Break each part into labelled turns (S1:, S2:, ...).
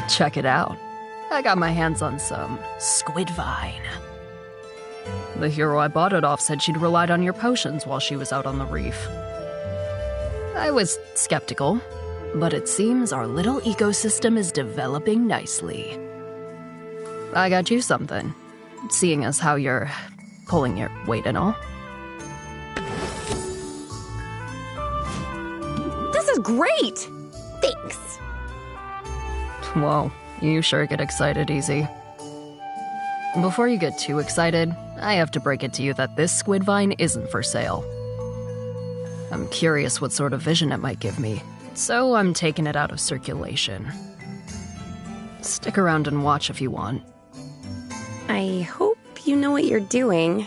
S1: Check it out. I got my hands on some squid vine. The hero I bought it off said she'd relied on your potions while she was out on the reef. I was skeptical, but it seems our little ecosystem is developing nicely. I got you something, seeing as how you're pulling your weight and all.
S2: This is great! Thanks.
S1: Whoa, you sure get excited easy. Before you get too excited, I have to break it to you that this squid vine isn't for sale. I'm curious what sort of vision it might give me, so I'm taking it out of circulation. Stick around and watch if you want.
S2: I hope you know what you're doing.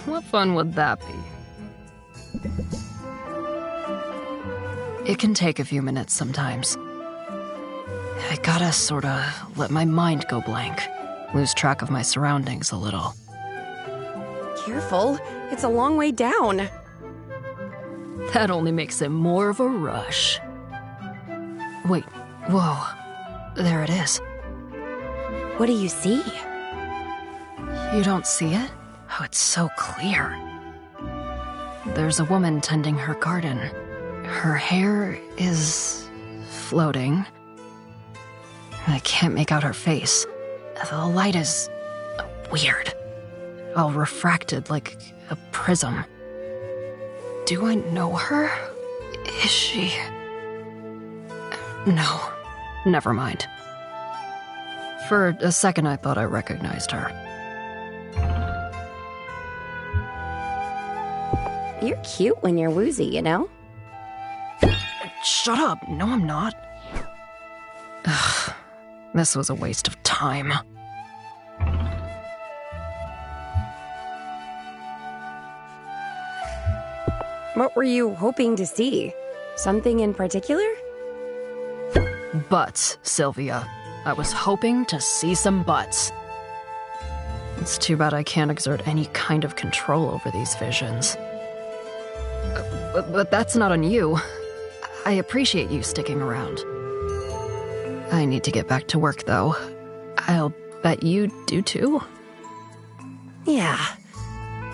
S1: What fun would that be? It can take a few minutes sometimes. I gotta sorta let my mind go blank, lose track of my surroundings a little.
S2: Careful, it's a long way down.
S1: That only makes it more of a rush. Wait, whoa, there it is.
S2: What do you see?
S1: You don't see it? Oh, it's so clear. There's a woman tending her garden. Her hair is floating. I can't make out her face. The light is weird. All refracted like a prism. Do I know her? Is she... No, never mind. For a second I thought I recognized her.
S2: You're cute when you're woozy, you know?
S1: Shut up! No, I'm not. Ugh, this was a waste of time.
S2: What were you hoping to see? Something in particular?
S1: Butts, Sylvia. I was hoping to see some butts. It's too bad I can't exert any kind of control over these visions. But that's not on you. I appreciate you sticking around. I need to get back to work, though. I'll bet you do too.
S2: Yeah.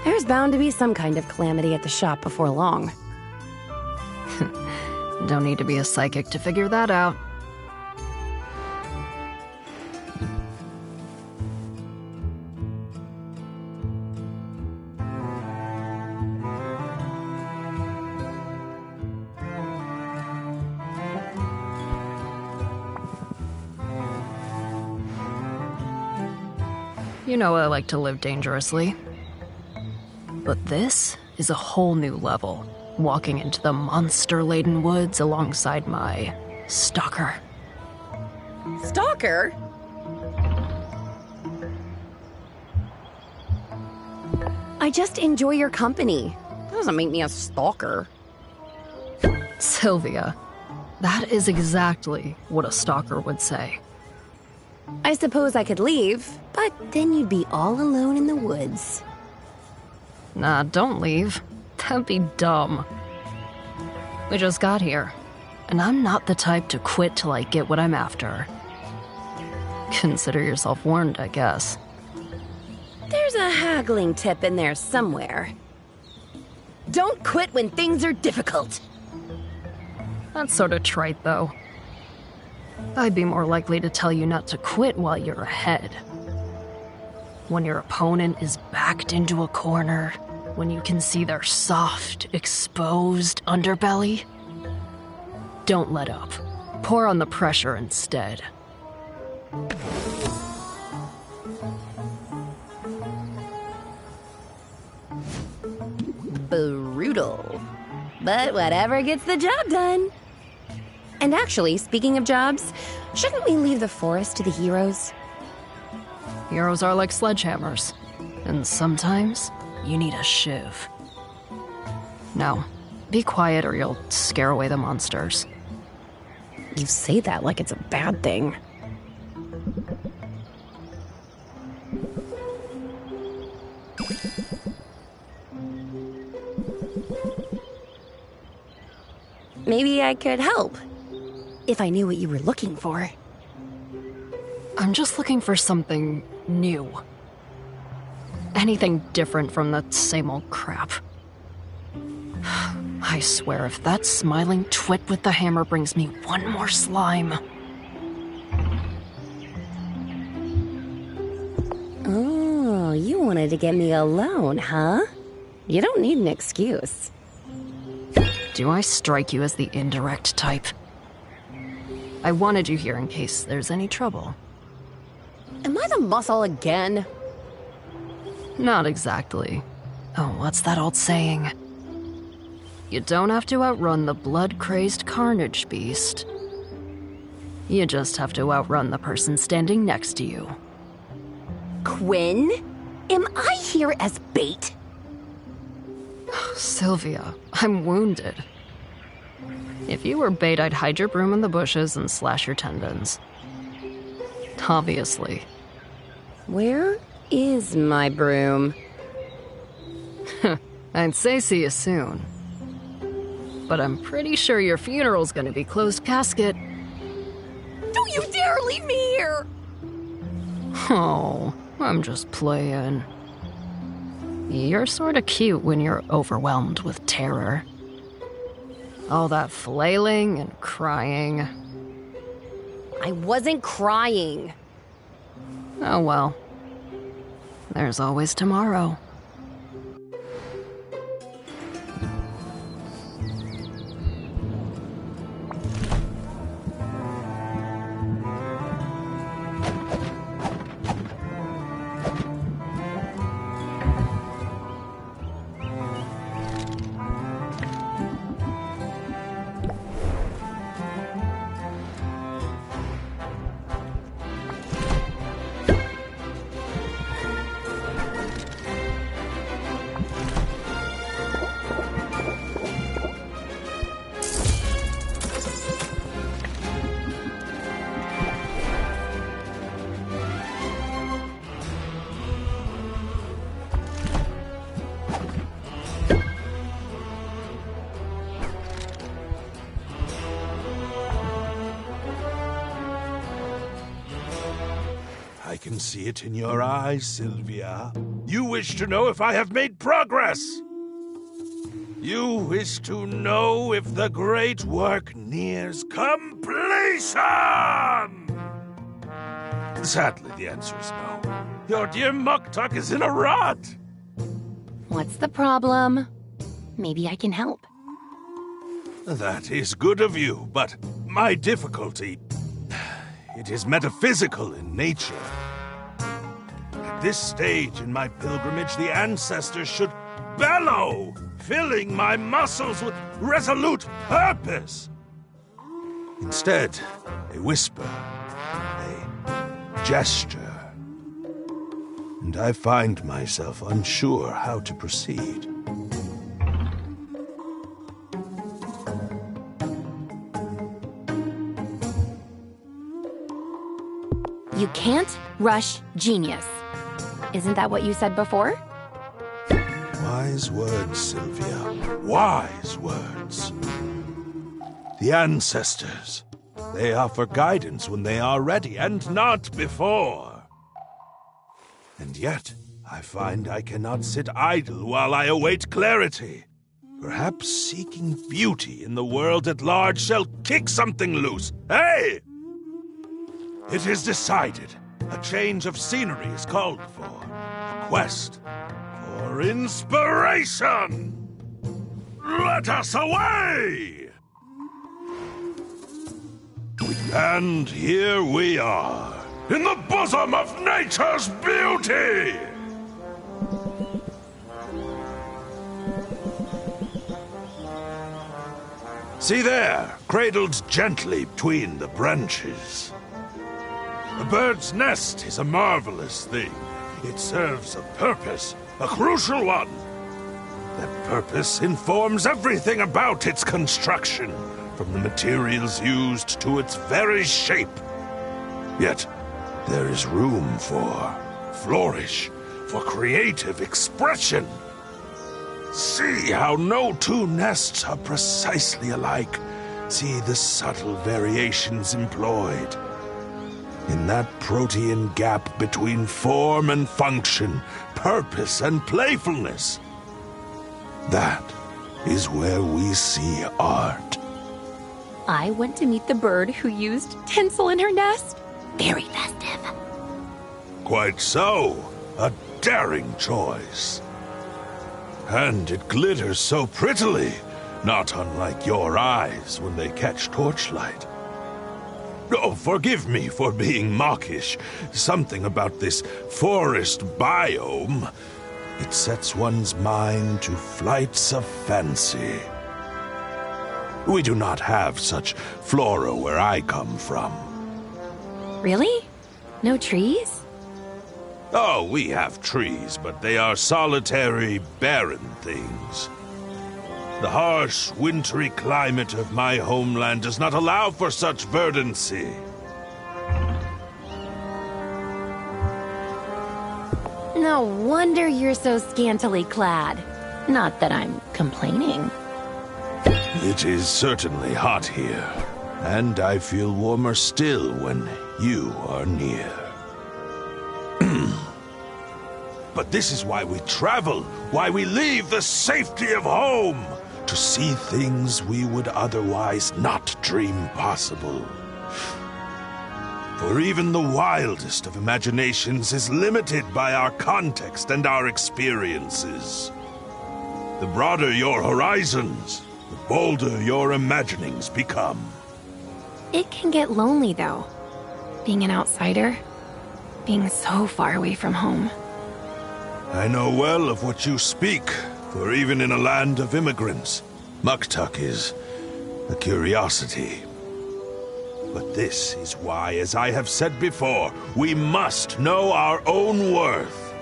S2: There's bound to be some kind of calamity at the shop before long.
S1: Don't need to be a psychic to figure that out. You know I like to live dangerously. But this is a whole new level, walking into the monster-laden woods alongside my stalker.
S2: Stalker? I just enjoy your company. That doesn't make me a stalker.
S1: Sylvia, that is exactly what a stalker would say.
S2: I suppose I could leave, but then you'd be all alone in the woods.
S1: Nah, don't leave. That'd be dumb. We just got here, and I'm not the type to quit till I get what I'm after. Consider yourself warned, I guess.
S2: There's a haggling tip in there somewhere. Don't quit when things are difficult.
S1: That's sort of trite, though. I'd be more likely to tell you not to quit while you're ahead. When your opponent is backed into a corner, when you can see their soft, exposed underbelly, don't let up. Pour on the pressure instead.
S2: Brutal. But whatever gets the job done. And actually, speaking of jobs, shouldn't we leave the forest to the heroes?
S1: Heroes are like sledgehammers, and sometimes you need a shiv. Now, be quiet or you'll scare away the monsters.
S2: You say that like it's a bad thing. Maybe I could help. if I knew what you were looking for.
S1: I'm just looking for something new. Anything different from the same old crap. I swear, if that smiling twit with the hammer brings me one more slime...
S2: Oh, you wanted to get me alone, huh? You don't need an excuse.
S1: Do I strike you as the indirect type? I wanted you here in case there's any trouble.
S2: Am I the muscle again?
S1: Not exactly. Oh, what's that old saying? You don't have to outrun the blood-crazed carnage beast. You just have to outrun the person standing next to you.
S2: Quinn? Am I here as bait?
S1: Sylvia, I'm wounded. If you were bait, I'd hide your broom in the bushes and slash your tendons. Obviously.
S2: Where is my broom?
S1: I'd say see you soon. But I'm pretty sure your funeral's gonna be closed casket.
S2: Don't you dare leave me here!
S1: Oh, I'm just playing. You're sorta cute when you're overwhelmed with terror. All that flailing and crying.
S2: I wasn't crying.
S1: Oh well. There's always tomorrow.
S3: I can see it in your eyes, Sylvia. You wish to know if I have made progress. You wish to know if the great work nears completion! Sadly, the answer is no. Your dear Muktuk is in a rut.
S2: What's the problem? Maybe I can help.
S3: That is good of you, but my difficulty... it is metaphysical in nature. At this stage in my pilgrimage, the ancestors should bellow, filling my muscles with resolute purpose. Instead, they whisper, they gesture, and I find myself unsure how to proceed.
S2: You can't rush genius. Isn't that what you said before?
S3: Wise words, Sylvia. Wise words. The ancestors. They offer guidance when they are ready, and not before. And yet, I find I cannot sit idle while I await clarity. Perhaps seeking beauty in the world at large shall kick something loose. Hey! It is decided. A change of scenery is called for. A quest for inspiration. Let us away! And here we are, in the bosom of nature's beauty! See there, cradled gently between the branches. A bird's nest is a marvelous thing. It serves a purpose, a crucial one. That purpose informs everything about its construction, from the materials used to its very shape. Yet, there is room for flourish, for creative expression. See how no two nests are precisely alike, See the subtle variations employed. In that protean gap between form and function, purpose and playfulness. That is where we see art.
S2: I went to meet the bird who used tinsel in her nest. Very festive.
S3: Quite so. A daring choice. And it glitters so prettily, not unlike your eyes when they catch torchlight. Oh, forgive me for being mawkish. Something about this forest biome. It sets one's mind to flights of fancy. We do not have such flora where I come from.
S2: Really? No trees?
S3: Oh, we have trees, but they are solitary, barren things. The harsh, wintry climate of my homeland does not allow for such verdancy.
S2: No wonder you're so scantily clad. Not that I'm complaining.
S3: It is certainly hot here, and I feel warmer still when you are near. But this is why we travel, why we leave the safety of home, to see things we would otherwise not dream possible. For even the wildest of imaginations is limited by our context and our experiences. The broader your horizons, the bolder your imaginings become.
S2: It can get lonely, though. Being an outsider. Being so far away from home.
S3: I know well of what you speak, for even in a land of immigrants, Muktuk is a curiosity. But this is why, as I have said before, we must know our own worth.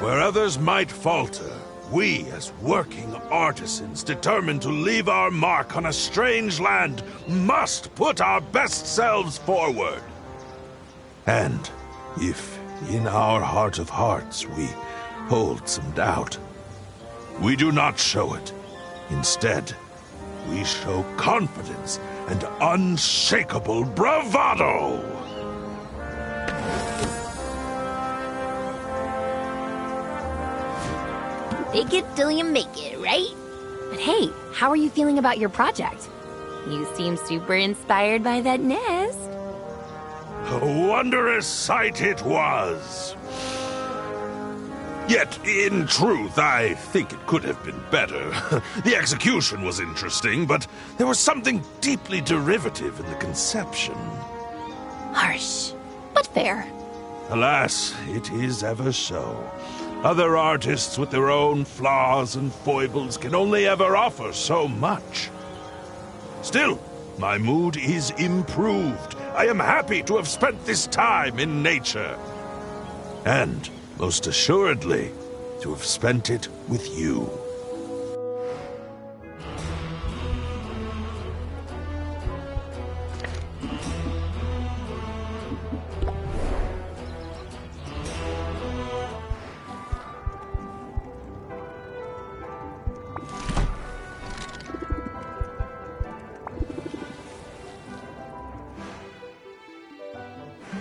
S3: Where others might falter, we, as working artisans determined to leave our mark on a strange land, must put our best selves forward. And if in our heart of hearts we hold some doubt, we do not show it. Instead, we show confidence and unshakable bravado.
S2: Fake it till you make it, right? But hey, how are you feeling about your project? You seem super inspired by that nest.
S3: A wondrous sight it was. Yet, in truth, I think it could have been better. The execution was interesting, but there was something deeply derivative in the conception.
S2: Harsh, but fair.
S3: Alas, it is ever so. Other artists with their own flaws and foibles can only ever offer so much. Still, my mood is improved. I am happy to have spent this time in nature. And, most assuredly, to have spent it with you.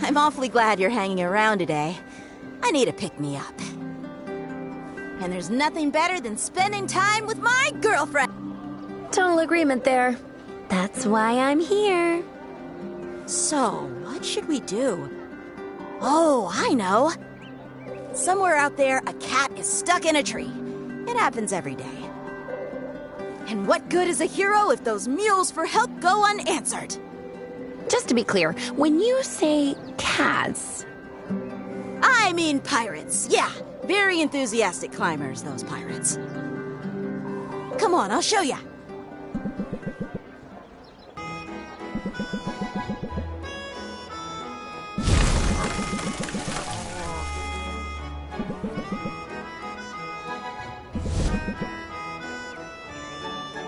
S4: I'm awfully glad you're hanging around today. I need a pick-me-up. And there's nothing better than spending time with my girlfriend.
S2: Total agreement there. That's why I'm here.
S4: So, what should we do? Oh, I know. Somewhere out there, a cat is stuck in a tree. It happens every day. And what good is a hero if those mews for help go unanswered?
S2: Just to be clear, when you say cats...
S4: I mean pirates. Yeah, very enthusiastic climbers, those pirates. Come on, I'll show ya.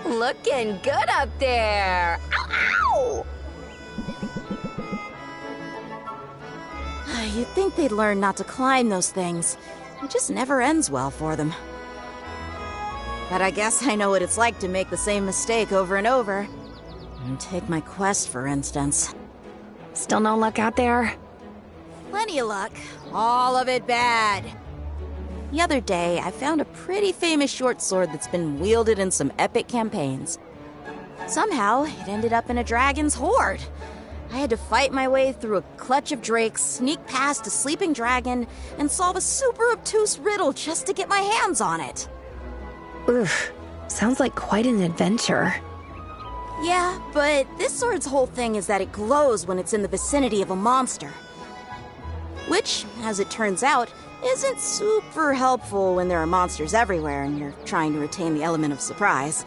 S2: Looking good up there. Ow, ow!
S4: You'd think they'd learn not to climb those things. It just never ends well for them. But I guess I know what it's like to make the same mistake over and over. Take my quest, for instance.
S2: Still no luck out there?
S4: Plenty of luck. All of it bad. The other day, I found a pretty famous short sword that's been wielded in some epic campaigns. Somehow, it ended up in a dragon's hoard. I had to fight my way through a clutch of drakes, sneak past a sleeping dragon, and solve a super obtuse riddle just to get my hands on it.
S2: Oof, sounds like quite an adventure.
S4: Yeah, but this sword's whole thing is that it glows when it's in the vicinity of a monster. Which, as it turns out, isn't super helpful when there are monsters everywhere and you're trying to retain the element of surprise.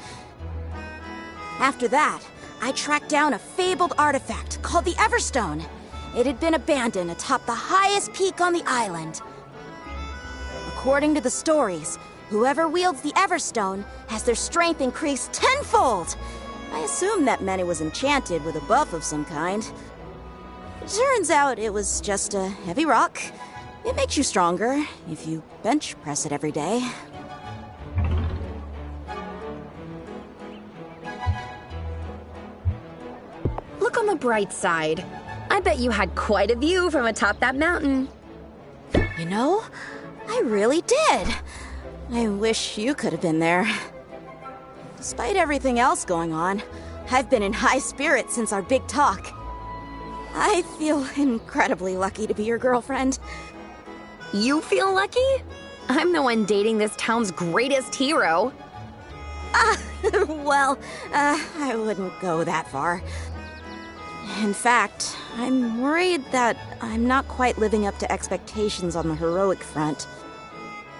S4: After that, I tracked down a fabled artifact called the Everstone. It had been abandoned atop the highest peak on the island. According to the stories, whoever wields the Everstone has their strength increased tenfold. I assumed that meant it was enchanted with a buff of some kind. Turns out it was just a heavy rock. It makes you stronger if you bench press it every day.
S2: Look on the bright side. I bet you had quite a view from atop that mountain.
S4: You know, I really did. I wish you could have been there. Despite everything else going on, I've been in high spirits since our big talk. I feel incredibly lucky to be your girlfriend.
S2: You feel lucky? I'm the one dating this town's greatest hero.
S4: Well, I wouldn't go that far. In fact, I'm worried that I'm not quite living up to expectations on the heroic front.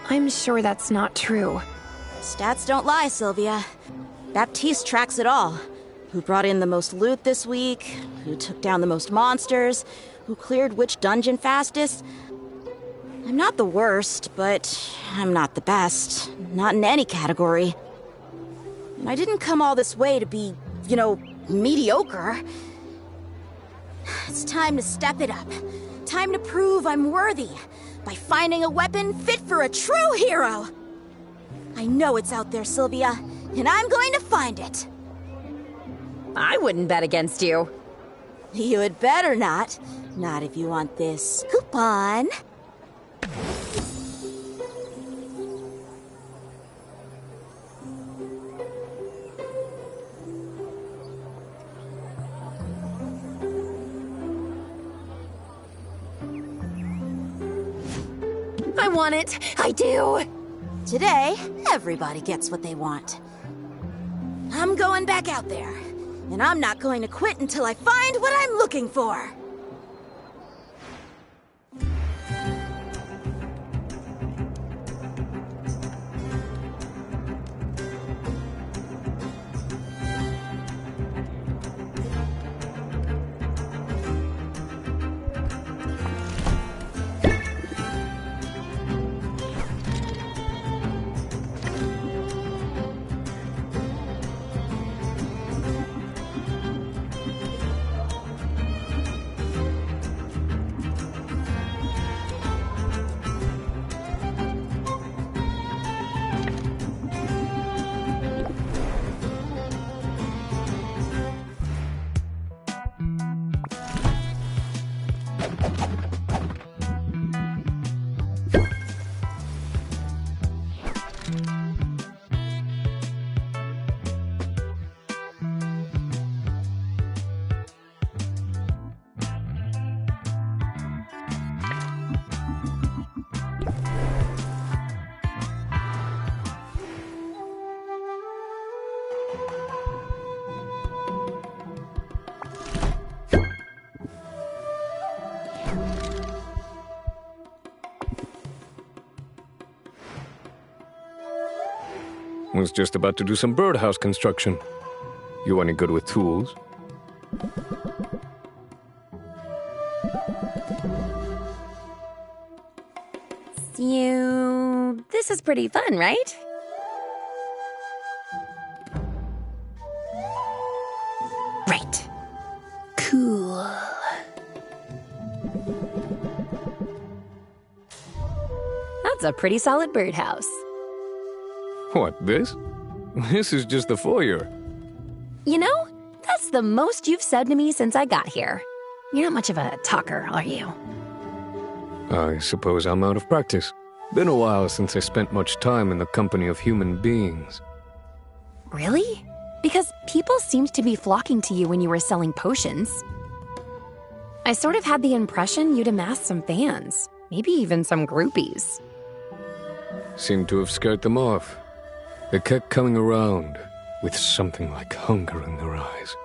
S2: I'm sure that's not true.
S4: Stats don't lie, Sylvia. Baptiste tracks it all. Who brought in the most loot this week, who took down the most monsters, who cleared which dungeon fastest. I'm not the worst, but I'm not the best. Not in any category. And I didn't come all this way to be, mediocre. It's time to step it up. Time to prove I'm worthy by finding a weapon fit for a true hero. I know it's out there, Sylvia, and I'm going to find it.
S2: I wouldn't bet against you.
S4: You had better not. Not if you want this coupon.
S2: I want it. I do.
S4: Today, everybody gets what they want. I'm going back out there, and I'm not going to quit until I find what I'm looking for.
S5: Was just about to do some birdhouse construction. You any good with tools?
S2: This is pretty fun, right? Right. Cool. That's a pretty solid birdhouse.
S5: What, this? This is just the foyer.
S2: You know, that's the most you've said to me since I got here. You're not much of a talker, are you?
S5: I suppose I'm out of practice. Been a while since I spent much time in the company of human beings.
S2: Really? Because people seemed to be flocking to you when you were selling potions. I sort of had the impression you'd amassed some fans, maybe even some groupies.
S5: Seemed to have scared them off. They kept coming around, with something like hunger in their eyes.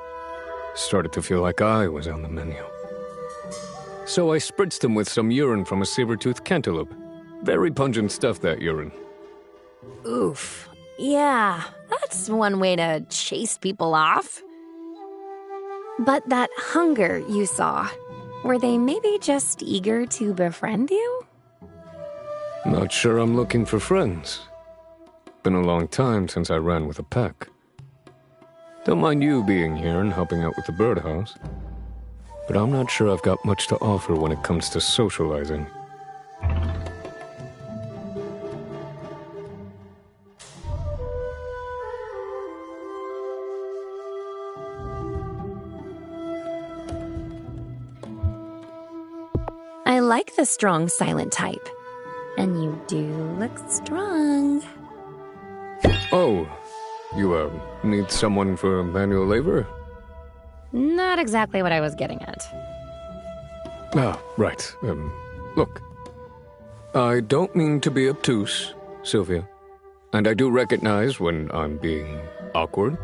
S5: Started to feel like I was on the menu. So I spritzed them with some urine from a saber-toothed cantaloupe. Very pungent stuff, that urine.
S2: Oof. Yeah, that's one way to chase people off. But that hunger you saw, were they maybe just eager to befriend you?
S5: Not sure I'm looking for friends. Been a long time since I ran with a pack. Don't mind you being here and helping out with the birdhouse. But I'm not sure I've got much to offer when it comes to socializing.
S2: I like the strong, silent type. And you do look strong.
S5: Oh, you, need someone for manual labor?
S2: Not exactly what I was getting at.
S5: Ah, right. Look. I don't mean to be obtuse, Sylvia. And I do recognize when I'm being awkward.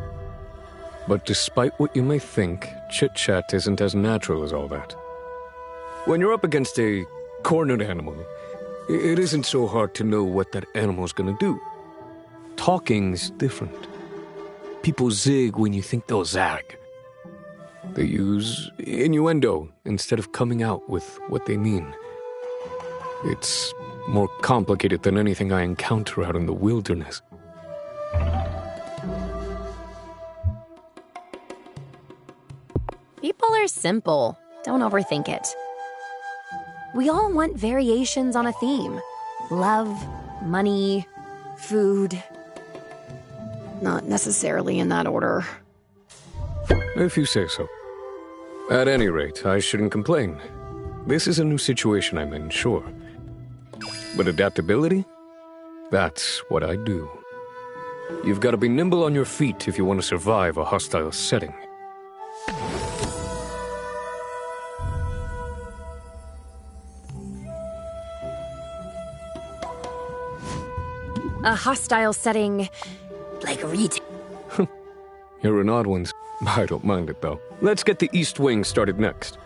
S5: But despite what you may think, chit-chat isn't as natural as all that. When you're up against a cornered animal, it isn't so hard to know what that animal's gonna do. Talking's different. People zig when you think they'll zag. They use innuendo instead of coming out with what they mean. It's more complicated than anything I encounter out in the wilderness.
S2: People are simple. Don't overthink it. We all want variations on a theme. Love, money, food. Not necessarily in that order.
S5: If you say so. At any rate, I shouldn't complain. This is a new situation I'm in, sure. But adaptability? That's what I do. You've got to be nimble on your feet if you want to survive a hostile setting.
S2: A hostile setting like retail.
S5: You're an odd one. I don't mind it, though. Let's get the East Wing started next.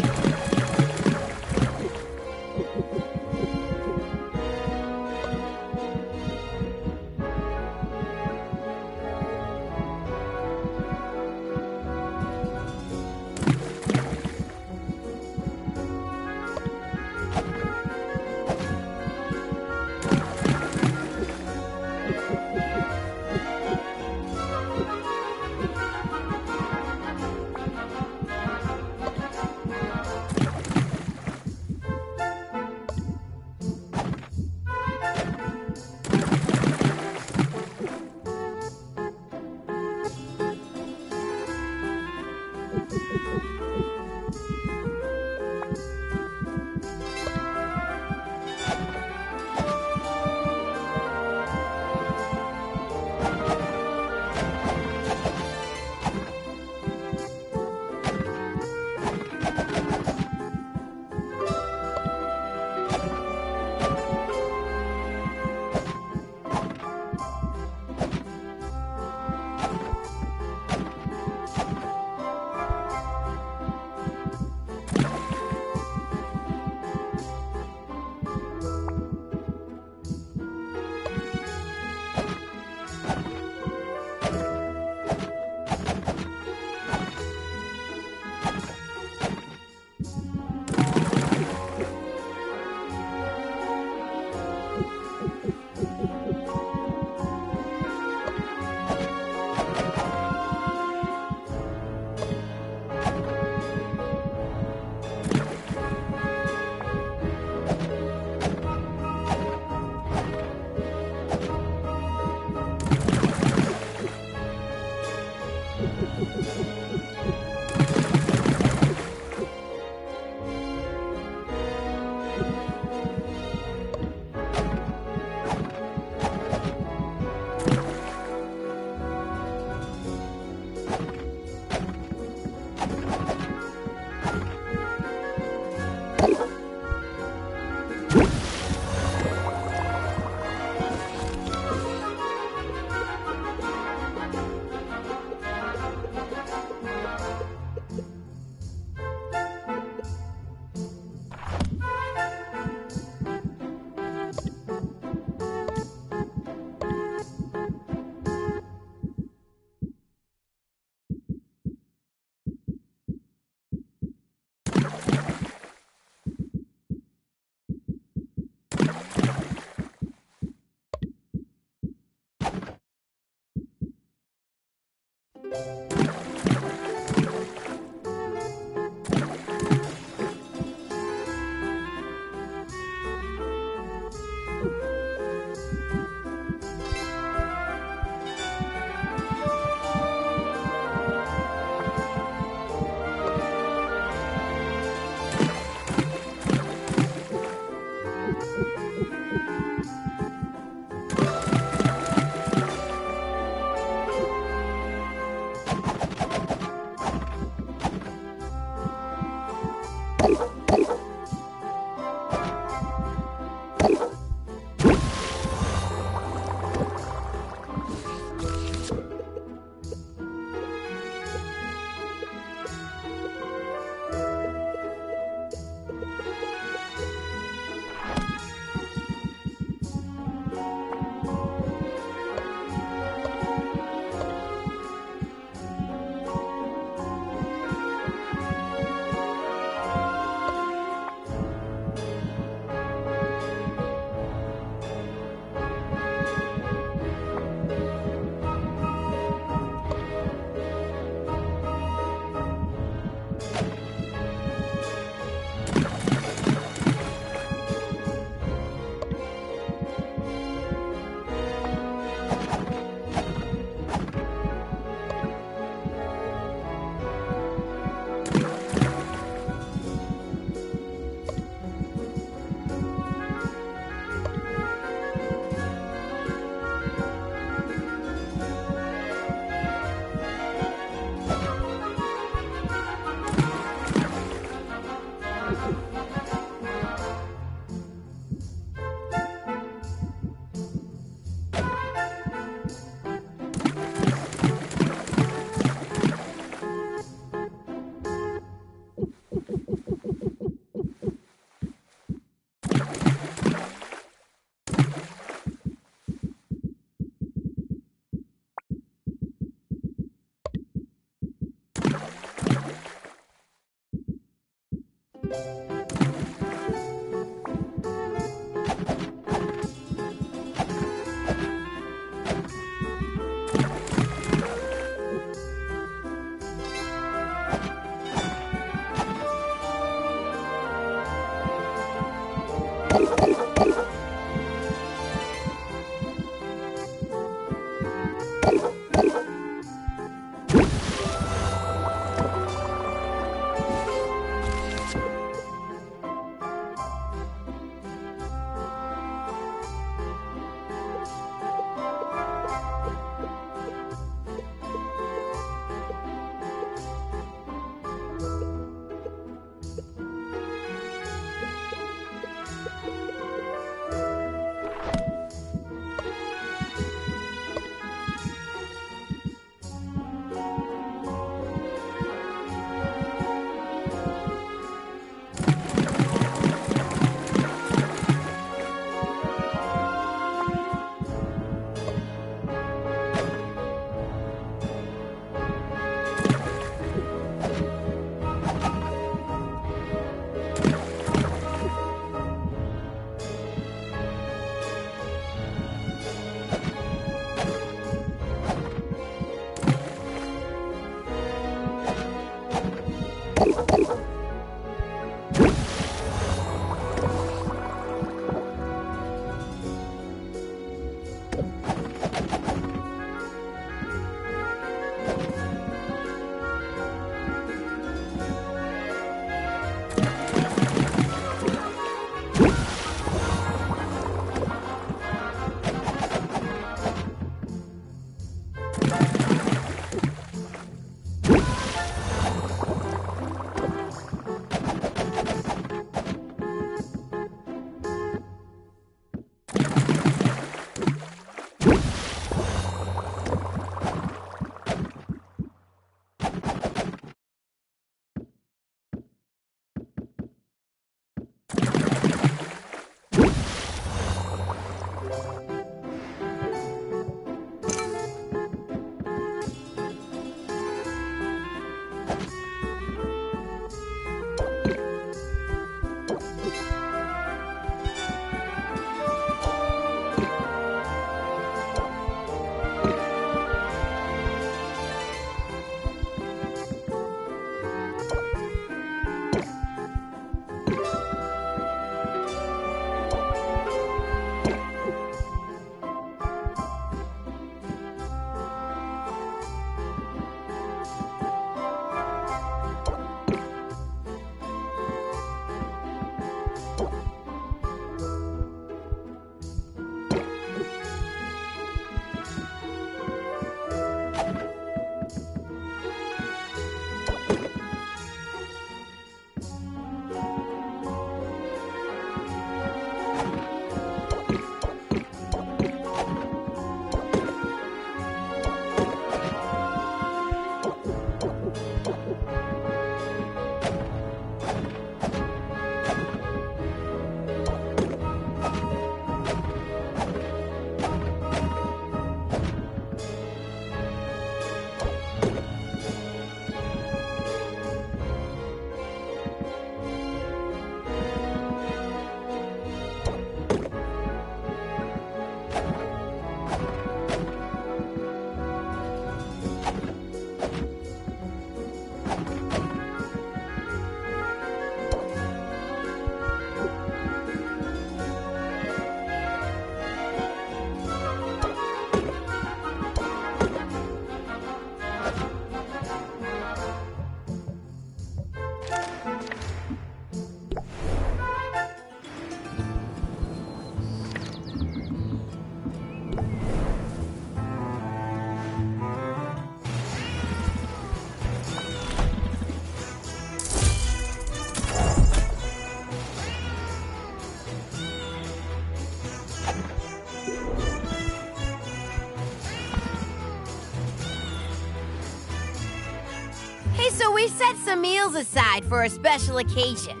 S4: So we set some meals aside for a special occasion.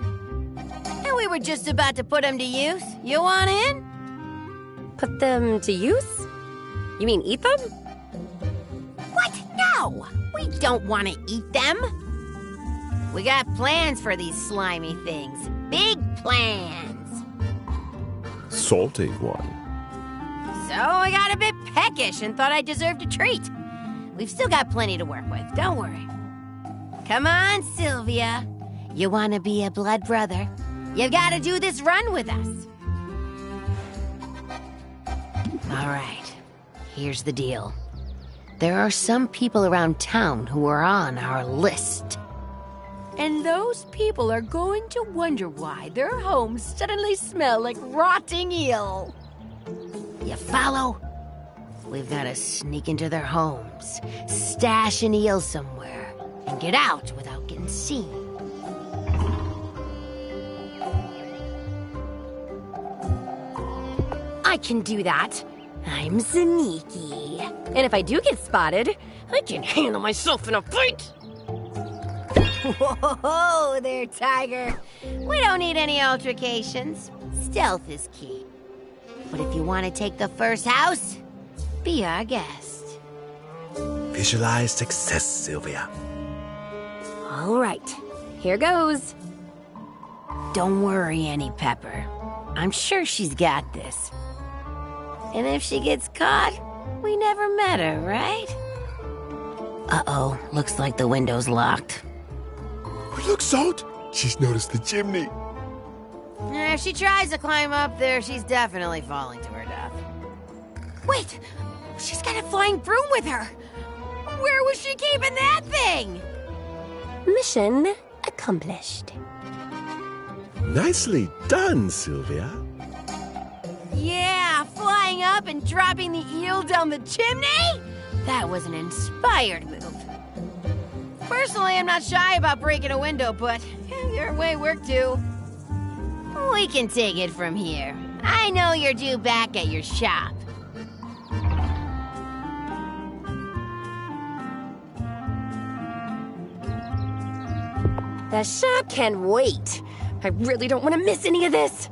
S4: And we were just about to put them to use. You want in?
S2: Put them to use? You mean eat them?
S4: What? No! We don't want to eat them. We got plans for these slimy things. Big plans.
S6: Salty one.
S4: So I got a bit peckish and thought I deserved a treat. We've still got plenty to work with, don't worry. Come on, Sylvia. You want to be a blood brother? You've got to do this run with us. All right, here's the deal.
S7: there are some people around town who are on our list. And those people are going to wonder why their homes suddenly smell like rotting eel. You follow? We've got to sneak into their homes, stash an eel somewhere, and get out without getting seen.
S2: I can do that. I'm sneaky. And if I do get spotted, I can handle myself in a fight.
S7: Whoa there, Tiger. We don't need any altercations. Stealth is key. But if you want to take the first house, be our guest.
S8: Visualize success, Sylvia.
S2: All right, here goes.
S7: Don't worry, Annie Pepper. I'm sure she's got this. And if she gets caught, we never met her, right? Uh-oh, looks like the window's locked.
S8: Look, Salt! She's noticed the chimney.
S7: If she tries to climb up there, she's definitely falling to her death.
S2: Wait, she's got a flying broom with her.
S7: Where was she keeping that thing?
S2: Mission accomplished.
S8: Nicely done, Sylvia.
S7: Yeah, flying up and dropping the eel down the chimney? That was an inspired move. Personally, I'm not shy about breaking a window, but your way worked too. We can take it from here. I know you're due back at your shop.
S2: The shop can wait. I really don't want to miss any of this.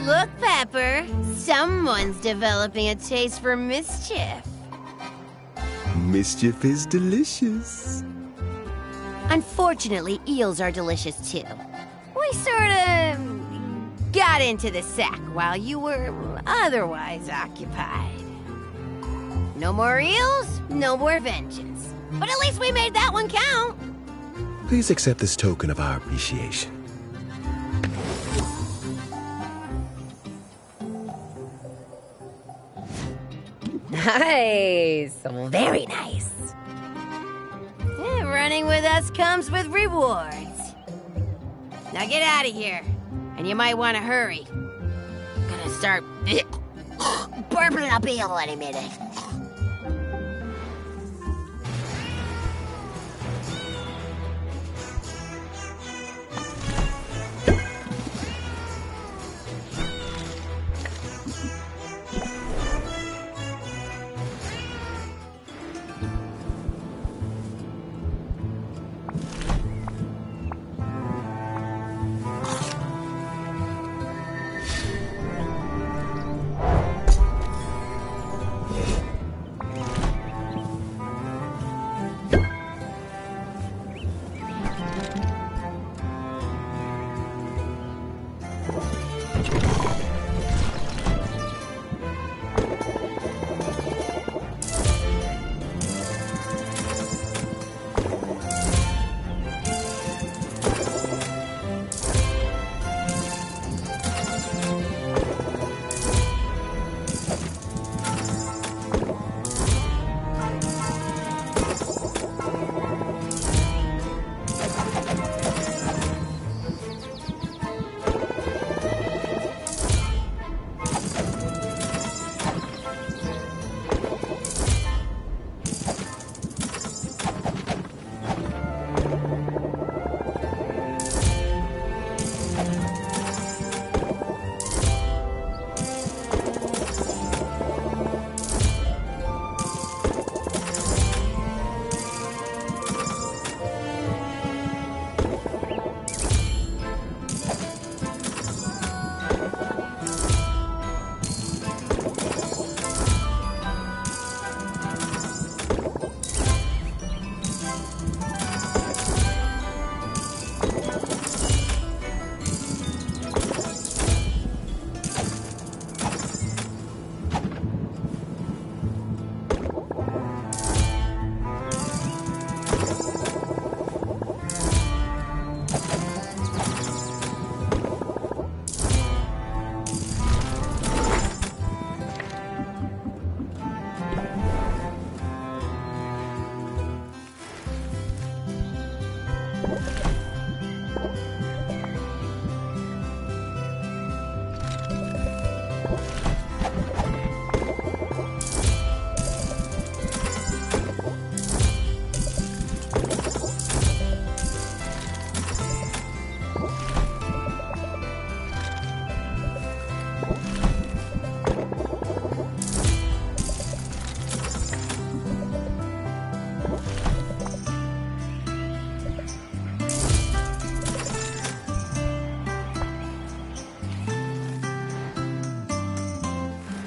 S7: Look, Pepper, someone's developing a taste for mischief.
S8: Mischief is delicious.
S7: Unfortunately, eels are delicious too. We sort of got into the sack while you were otherwise occupied. No more eels, no more vengeance. But at least we made that one count.
S8: Please accept this token of our appreciation.
S2: Nice. Very nice.
S7: Yeah, running with us comes with rewards. Now get out of here. And you might want to hurry. I'm gonna start burping up eel any minute.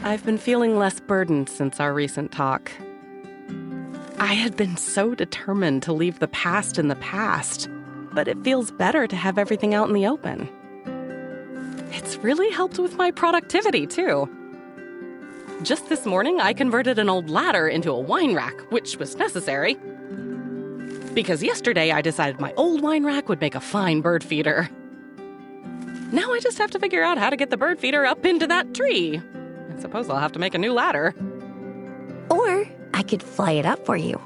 S9: I've been feeling less burdened since our recent talk. I had been so determined to leave the past in the past, but it feels better to have everything out in the open. It's really helped with my productivity, too. Just this morning, I converted an old ladder into a wine rack, which was necessary. Because yesterday, I decided my old wine rack would make a fine bird feeder. Now I just have to figure out how to get the bird feeder up into that tree. I suppose I'll have to make a new ladder.
S2: Or I could fly it up for you.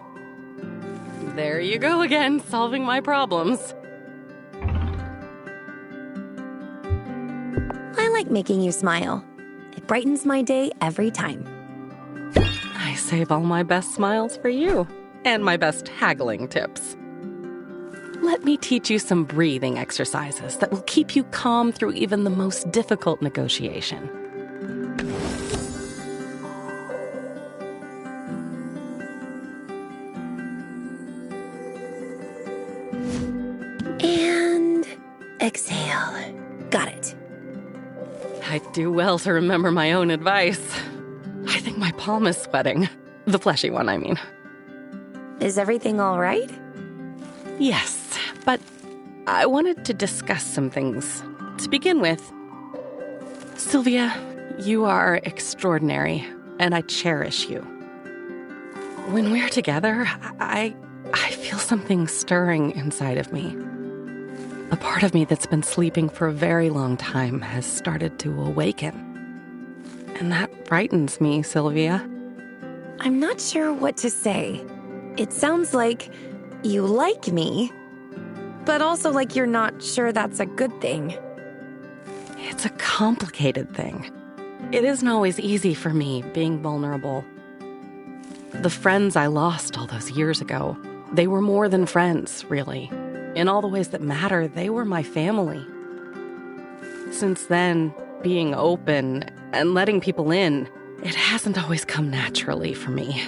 S9: There you go again, solving my problems.
S2: I like making you smile. It brightens my day every time.
S9: I save all my best smiles for you, and my best haggling tips. Let me teach you some breathing exercises that will keep you calm through even the most difficult negotiation.
S2: And exhale. Got it.
S9: I do well to remember my own advice. I think my palm is sweating. The fleshy one, I mean.
S2: Is everything all right?
S9: Yes, but I wanted to discuss some things. To begin with, Sylvia, you are extraordinary, and I cherish you. When we're together, I feel something stirring inside of me. A part of me that's been sleeping for a very long time has started to awaken. And that frightens me, Sylvia.
S2: I'm not sure what to say. It sounds like you like me, but also like you're not sure that's a good thing.
S9: It's a complicated thing. It isn't always easy for me being vulnerable. The friends I lost all those years ago, they were more than friends, really. In all the ways that matter, they were my family. Since then, being open and letting people in, it hasn't always come naturally for me.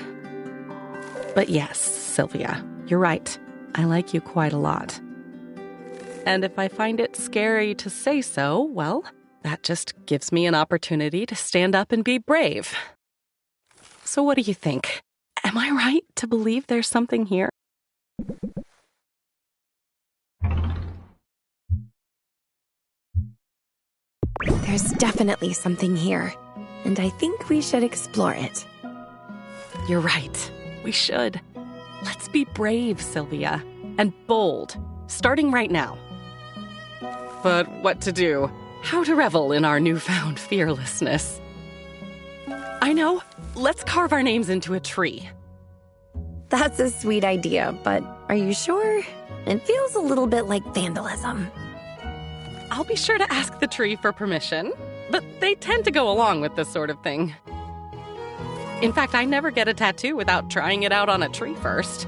S9: But yes, Sylvia, you're right. I like you quite a lot. And if I find it scary to say so, well, that just gives me an opportunity to stand up and be brave. So what do you think? Am I right to believe there's something here?
S2: There's definitely something here, and I think we should explore it.
S9: You're right. We should. Let's be brave, Sylvia, and bold, starting right now. But what to do? How to revel in our newfound fearlessness? I know. Let's carve our names into a tree.
S2: That's a sweet idea, but are you sure? It feels a little bit like vandalism.
S9: I'll be sure to ask the tree for permission, but they tend to go along with this sort of thing. In fact, I never get a tattoo without trying it out on a tree first.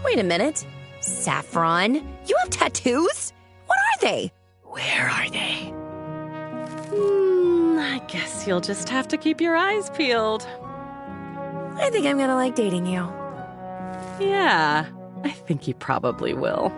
S2: Wait a minute. Saffron, you have tattoos? What are they? Where are they?
S9: I guess you'll just have to keep your eyes peeled.
S2: I think I'm gonna like dating you.
S9: Yeah, I think you probably will.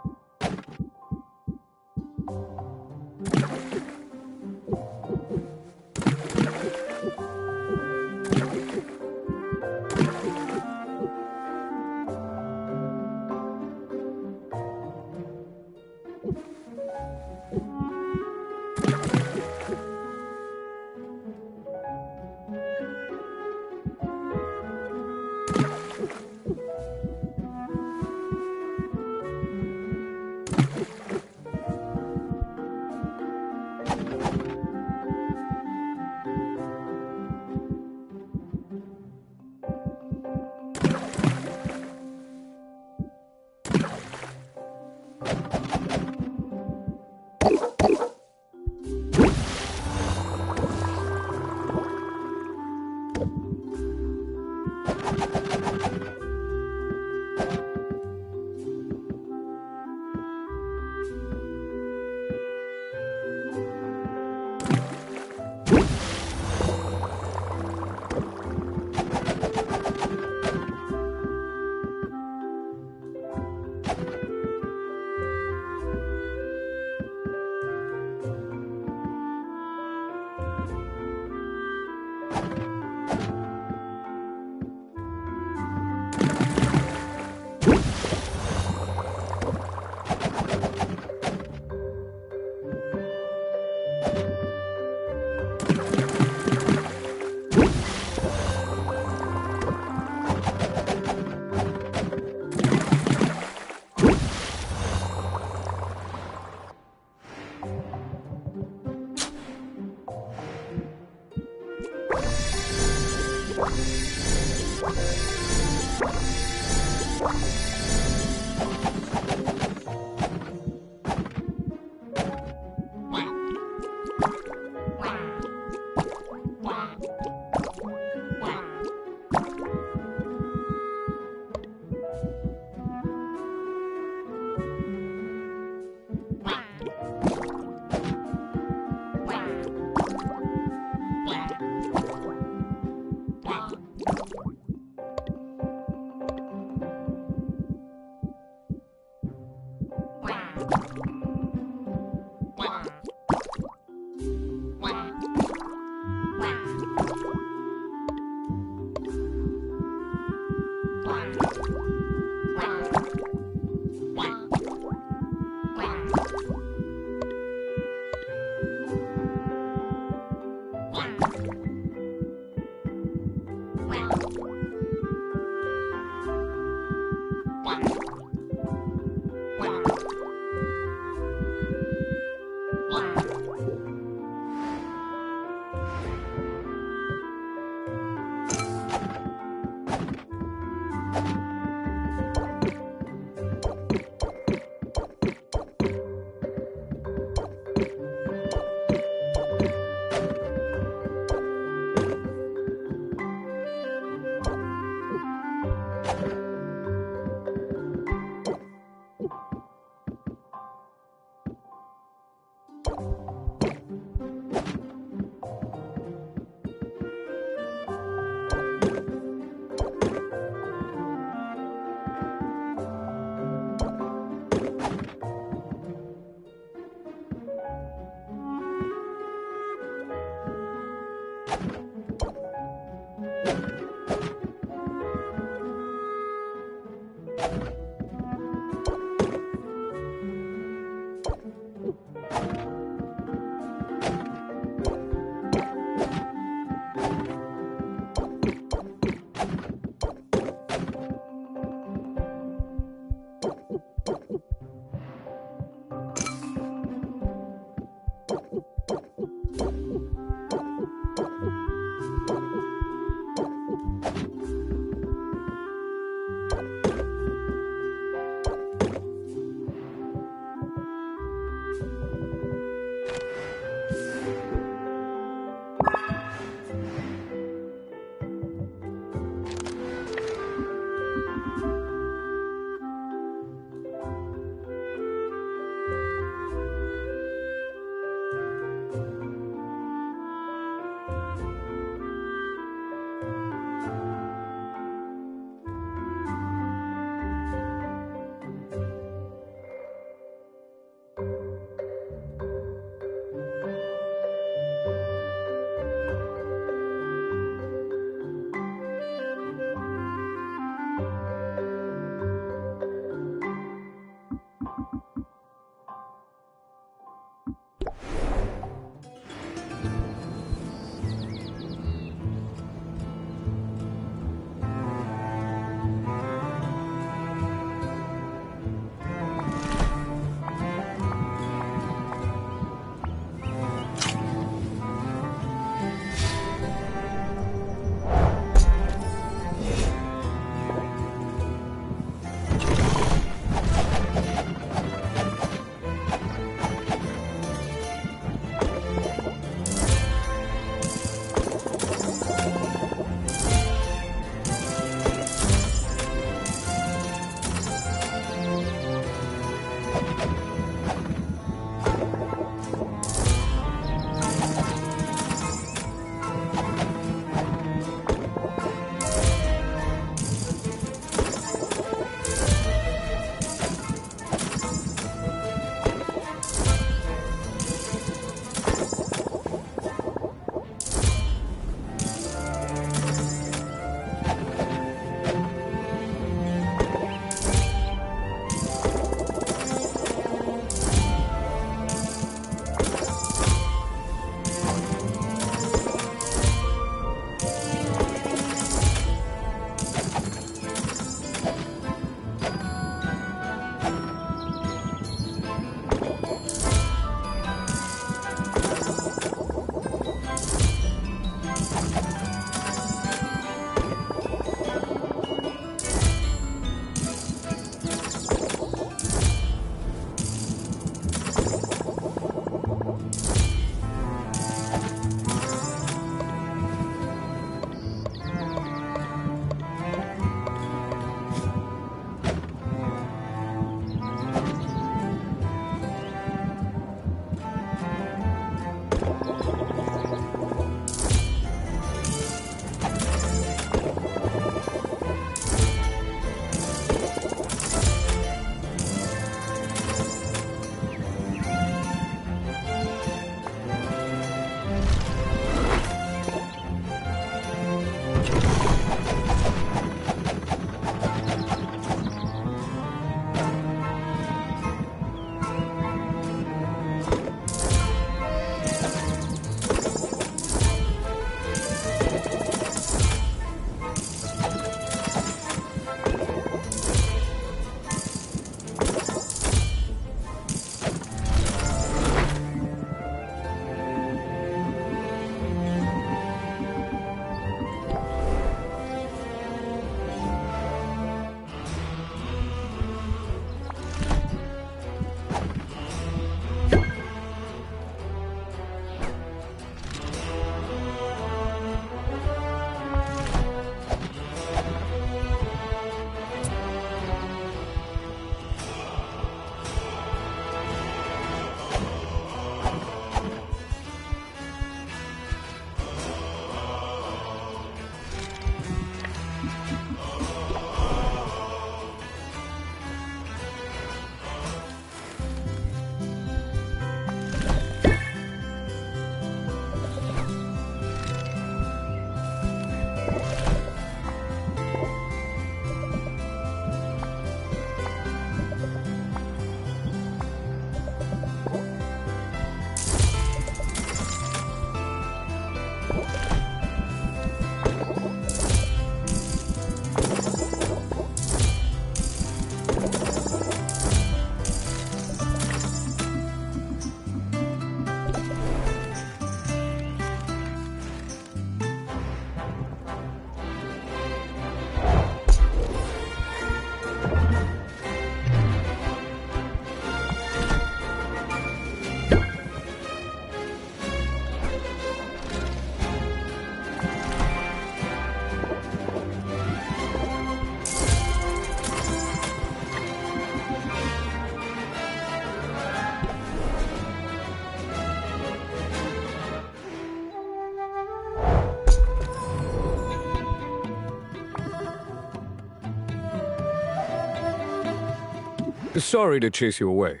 S5: Sorry to chase you away.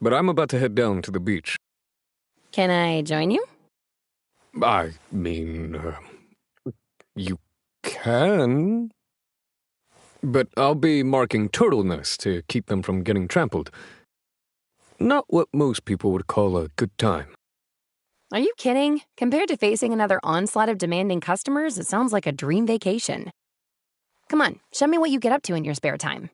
S5: But I'm about to head down to the beach.
S2: Can I join you?
S5: I mean, you can. But I'll be marking turtle nests to keep them from getting trampled. Not what most people would call a good time.
S2: Are you kidding? Compared to facing another onslaught of demanding customers, it sounds like a dream vacation. Come on, show me what you get up to in your spare time.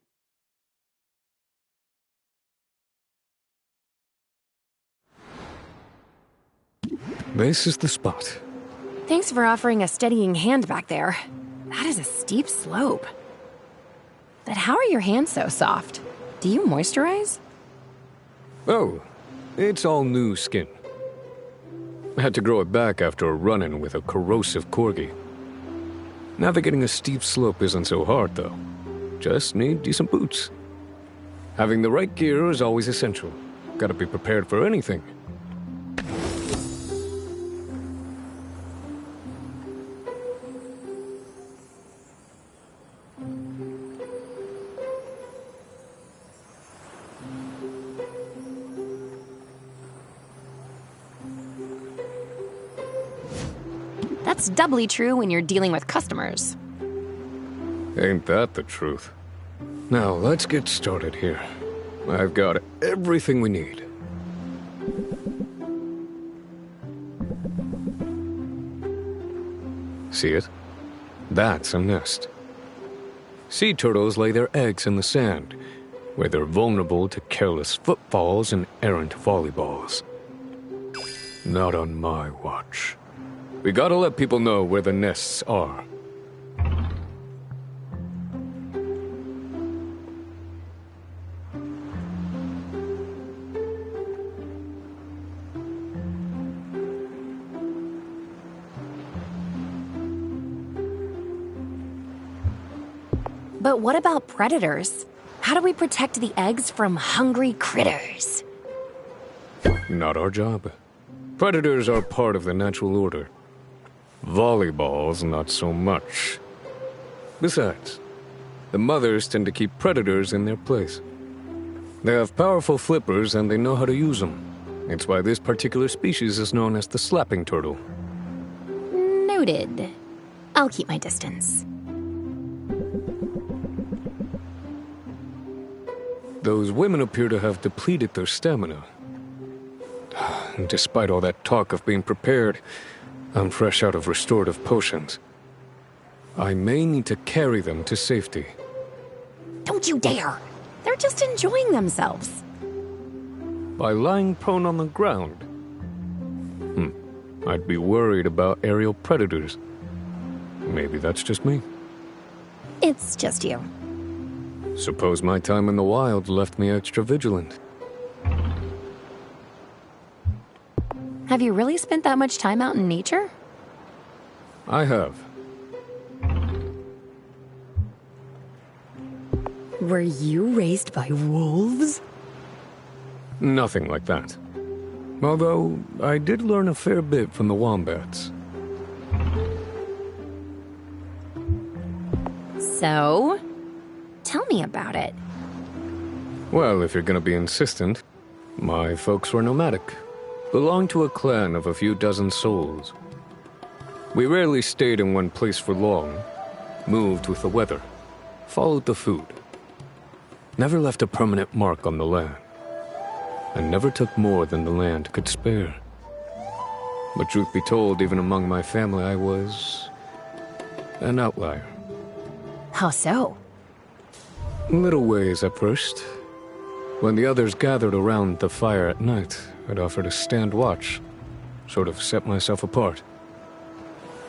S5: This is the spot.
S2: Thanks for offering a steadying hand back there. That is a steep slope. But how are your hands so soft? Do you moisturize?
S5: Oh, it's all new skin. I had to grow it back after a run-in with a corrosive corgi. Navigating a steep slope isn't so hard, though. Just need decent boots. Having the right gear is always essential. Gotta be prepared for anything.
S2: That's doubly true when you're dealing with customers.
S5: Ain't that the truth? Now, let's get started here. I've got everything we need. See it? That's a nest. Sea turtles lay their eggs in the sand, where they're vulnerable to careless footfalls and errant volleyballs. Not on my watch. We gotta let people know where the nests are.
S2: But what about predators? How do we protect the eggs from hungry critters?
S5: Not our job. Predators are part of the natural order. Volleyballs, not so much. Besides, the mothers tend to keep predators in their place. They have powerful flippers and they know how to use them. It's why this particular species is known as the slapping turtle.
S2: Noted. I'll keep my distance.
S5: Those women appear to have depleted their stamina. Despite all that talk of being prepared, I'm fresh out of restorative potions. I may need to carry them to safety.
S2: Don't you dare! They're just enjoying themselves.
S5: By lying prone on the ground? I'd be worried about aerial predators. Maybe that's just me.
S2: It's just you.
S5: Suppose my time in the wild left me extra vigilant.
S2: Have you really spent that much time out in nature?
S5: I have.
S2: Were you raised by wolves?
S5: Nothing like that. Although, I did learn a fair bit from the wombats.
S2: So? Tell me about it.
S5: Well, if you're gonna be insistent, my folks were nomadic. Belonged to a clan of a few dozen souls. We rarely stayed in one place for long. Moved with the weather. Followed the food. Never left a permanent mark on the land. And never took more than the land could spare. But truth be told, even among my family, I was an outlier.
S2: How so?
S5: Little ways at first. When the others gathered around the fire at night, I'd offer to stand watch, sort of set myself apart.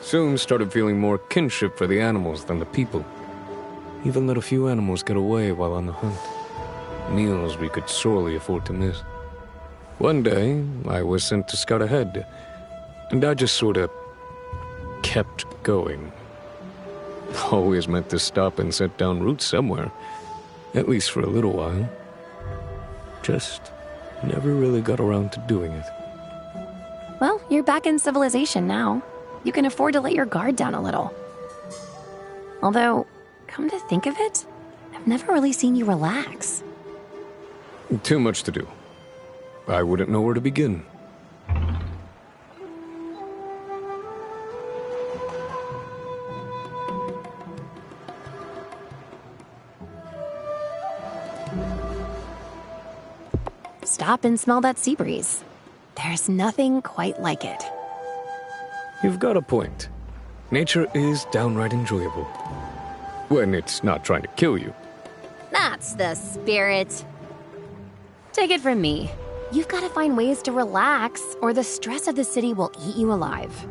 S5: Soon started feeling more kinship for the animals than the people. Even let a few animals get away while on the hunt. Meals we could sorely afford to miss. One day, I was sent to scout ahead, and I just sort of kept going. Always meant to stop and set down roots somewhere, at least for a little while. Just never really got around to doing it.
S2: Well, you're back in civilization now. You can afford to let your guard down a little. Although, come to think of it, I've never really seen you relax.
S5: Too much to do. I wouldn't know where to begin.
S2: Stop and smell that sea breeze. There's nothing quite like it.
S5: You've got a point. Nature is downright enjoyable. When it's not trying to kill you.
S2: That's the spirit. Take it from me. You've got to find ways to relax, or the stress of the city will eat you alive.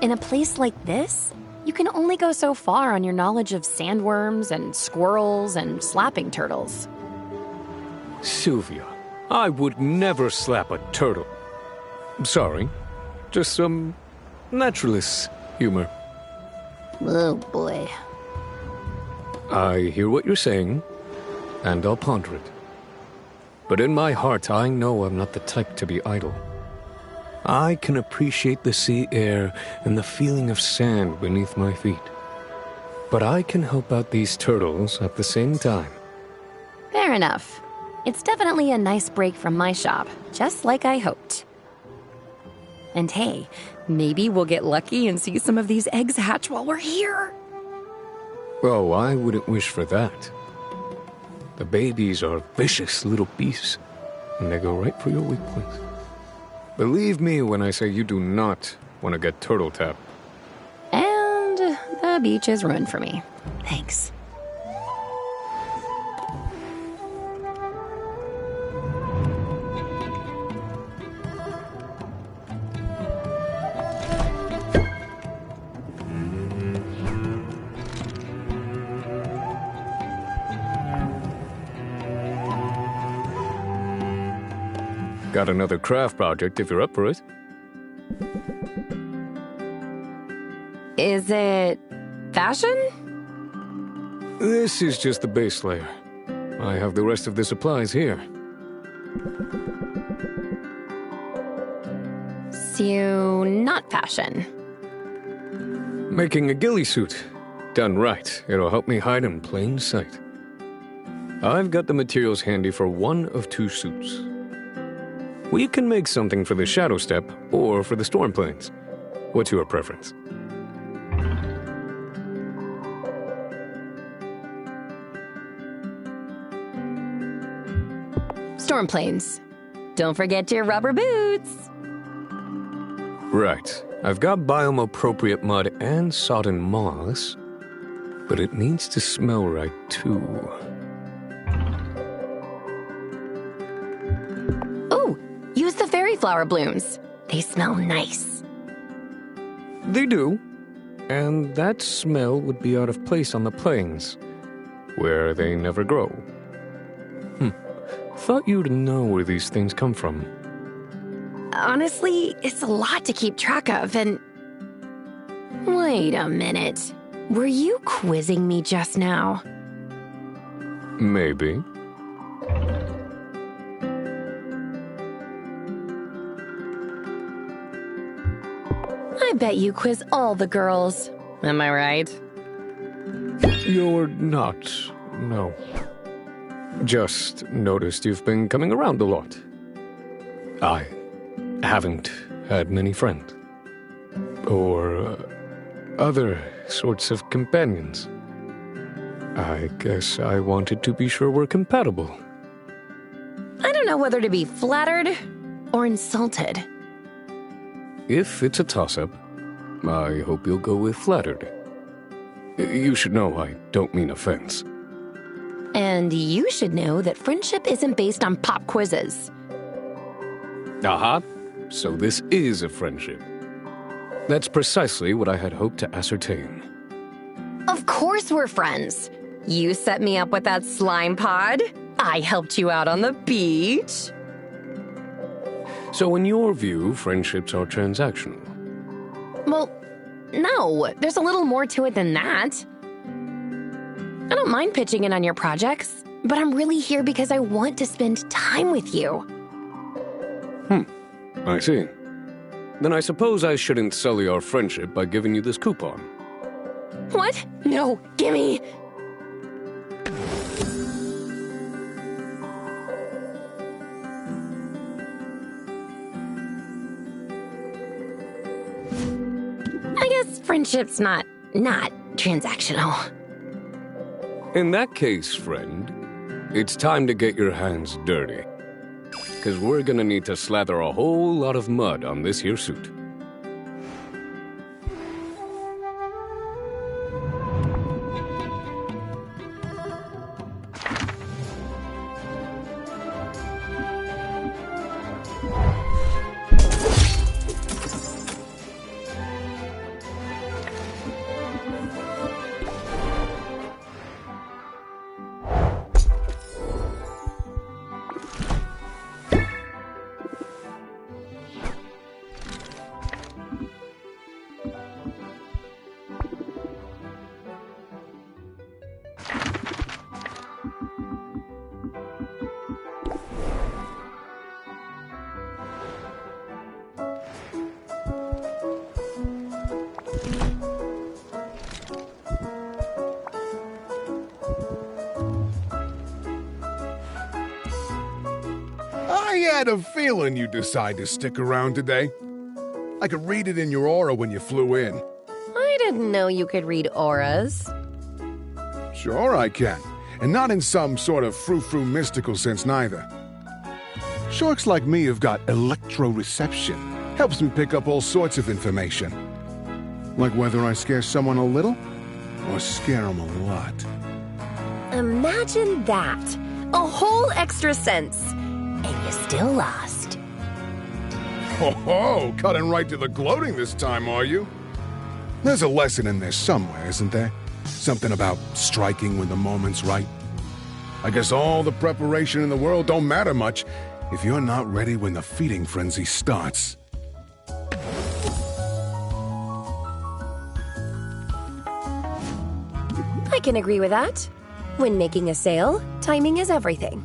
S2: In a place like this, you can only go so far on your knowledge of sandworms and squirrels and slapping turtles.
S5: Sylvia, I would never slap a turtle. Sorry, just some naturalist humor.
S2: Oh boy.
S5: I hear what you're saying, and I'll ponder it. But in my heart, I know I'm not the type to be idle. I can appreciate the sea air and the feeling of sand beneath my feet. But I can help out these turtles at the same time.
S2: Fair enough. It's definitely a nice break from my shop, just like I hoped. And hey, maybe we'll get lucky and see some of these eggs hatch while we're here.
S5: Oh, I wouldn't wish for that. The babies are vicious little beasts, and they go right for your weak points. Believe me when I say you do not want to get turtle tapped.
S2: And the beach is ruined for me. Thanks.
S5: Got another craft project if you're up for it.
S2: Is it fashion?
S5: This is just the base layer. I have the rest of the supplies here.
S2: So, not fashion.
S5: Making a ghillie suit. Done right, it'll help me hide in plain sight. I've got the materials handy for one of two suits. We can make something for the Shadow Step or for the Storm Plains. What's your preference?
S2: Storm Plains. Don't forget your rubber boots.
S5: Right. I've got biome-appropriate mud and sodden moss, but it needs to smell right, too.
S2: Ooh, use the fairy flower blooms. They smell nice.
S5: They do. And that smell would be out of place on the plains, where they never grow. Thought you'd know where these things come from.
S2: Honestly, it's a lot to keep track of, and... Wait a minute. Were you quizzing me just now?
S5: Maybe.
S2: I bet you quiz all the girls. Am I right?
S5: You're not, no. Just noticed you've been coming around a lot. I haven't had many friends. Or other sorts of companions. I guess I wanted to be sure we're compatible.
S2: I don't know whether to be flattered or insulted.
S5: If it's a toss-up, I hope you'll go with flattered. You should know I don't mean offense.
S2: And you should know that friendship isn't based on pop quizzes.
S5: Aha. So this is a friendship. That's precisely what I had hoped to ascertain.
S2: Of course we're friends. You set me up with that slime pod. I helped you out on the beach.
S5: So in your view, friendships are transactional?
S2: Well, no, there's a little more to it than that. I don't mind pitching in on your projects, but I'm really here because I want to spend time with you.
S5: I see. Then I suppose I shouldn't sully our friendship by giving you this coupon.
S2: What? No, gimme! I guess friendship's not transactional.
S5: In that case, friend, it's time to get your hands dirty. Because we're gonna need to slather a whole lot of mud on this here suit.
S8: I had a feeling you'd decide to stick around today. I could read it in your aura when you flew in.
S2: I didn't know you could read auras.
S8: Sure I can, and not in some sort of frou-frou mystical sense neither. Sharks like me have got electroreception. Helps me pick up all sorts of information. Like whether I scare someone a little, or scare them a lot.
S2: Imagine that. A whole extra sense. And you're still lost.
S8: Ho-ho! Cutting right to the gloating this time, are you? There's a lesson in there somewhere, isn't there? Something about striking when the moment's right. I guess all the preparation in the world don't matter much if you're not ready when the feeding frenzy starts.
S2: I can agree with that. When making a sale, timing is everything.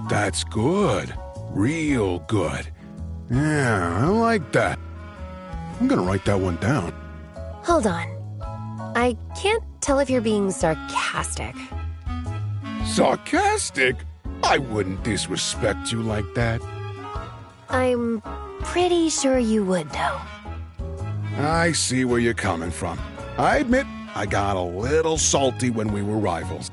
S8: That's good. Real good. Yeah, I like that. I'm gonna write that one down.
S2: Hold on. I can't tell if you're being sarcastic.
S8: Sarcastic? I wouldn't disrespect you like that.
S2: I'm pretty sure you would, though.
S8: I see where you're coming from. I admit I got a little salty when we were rivals.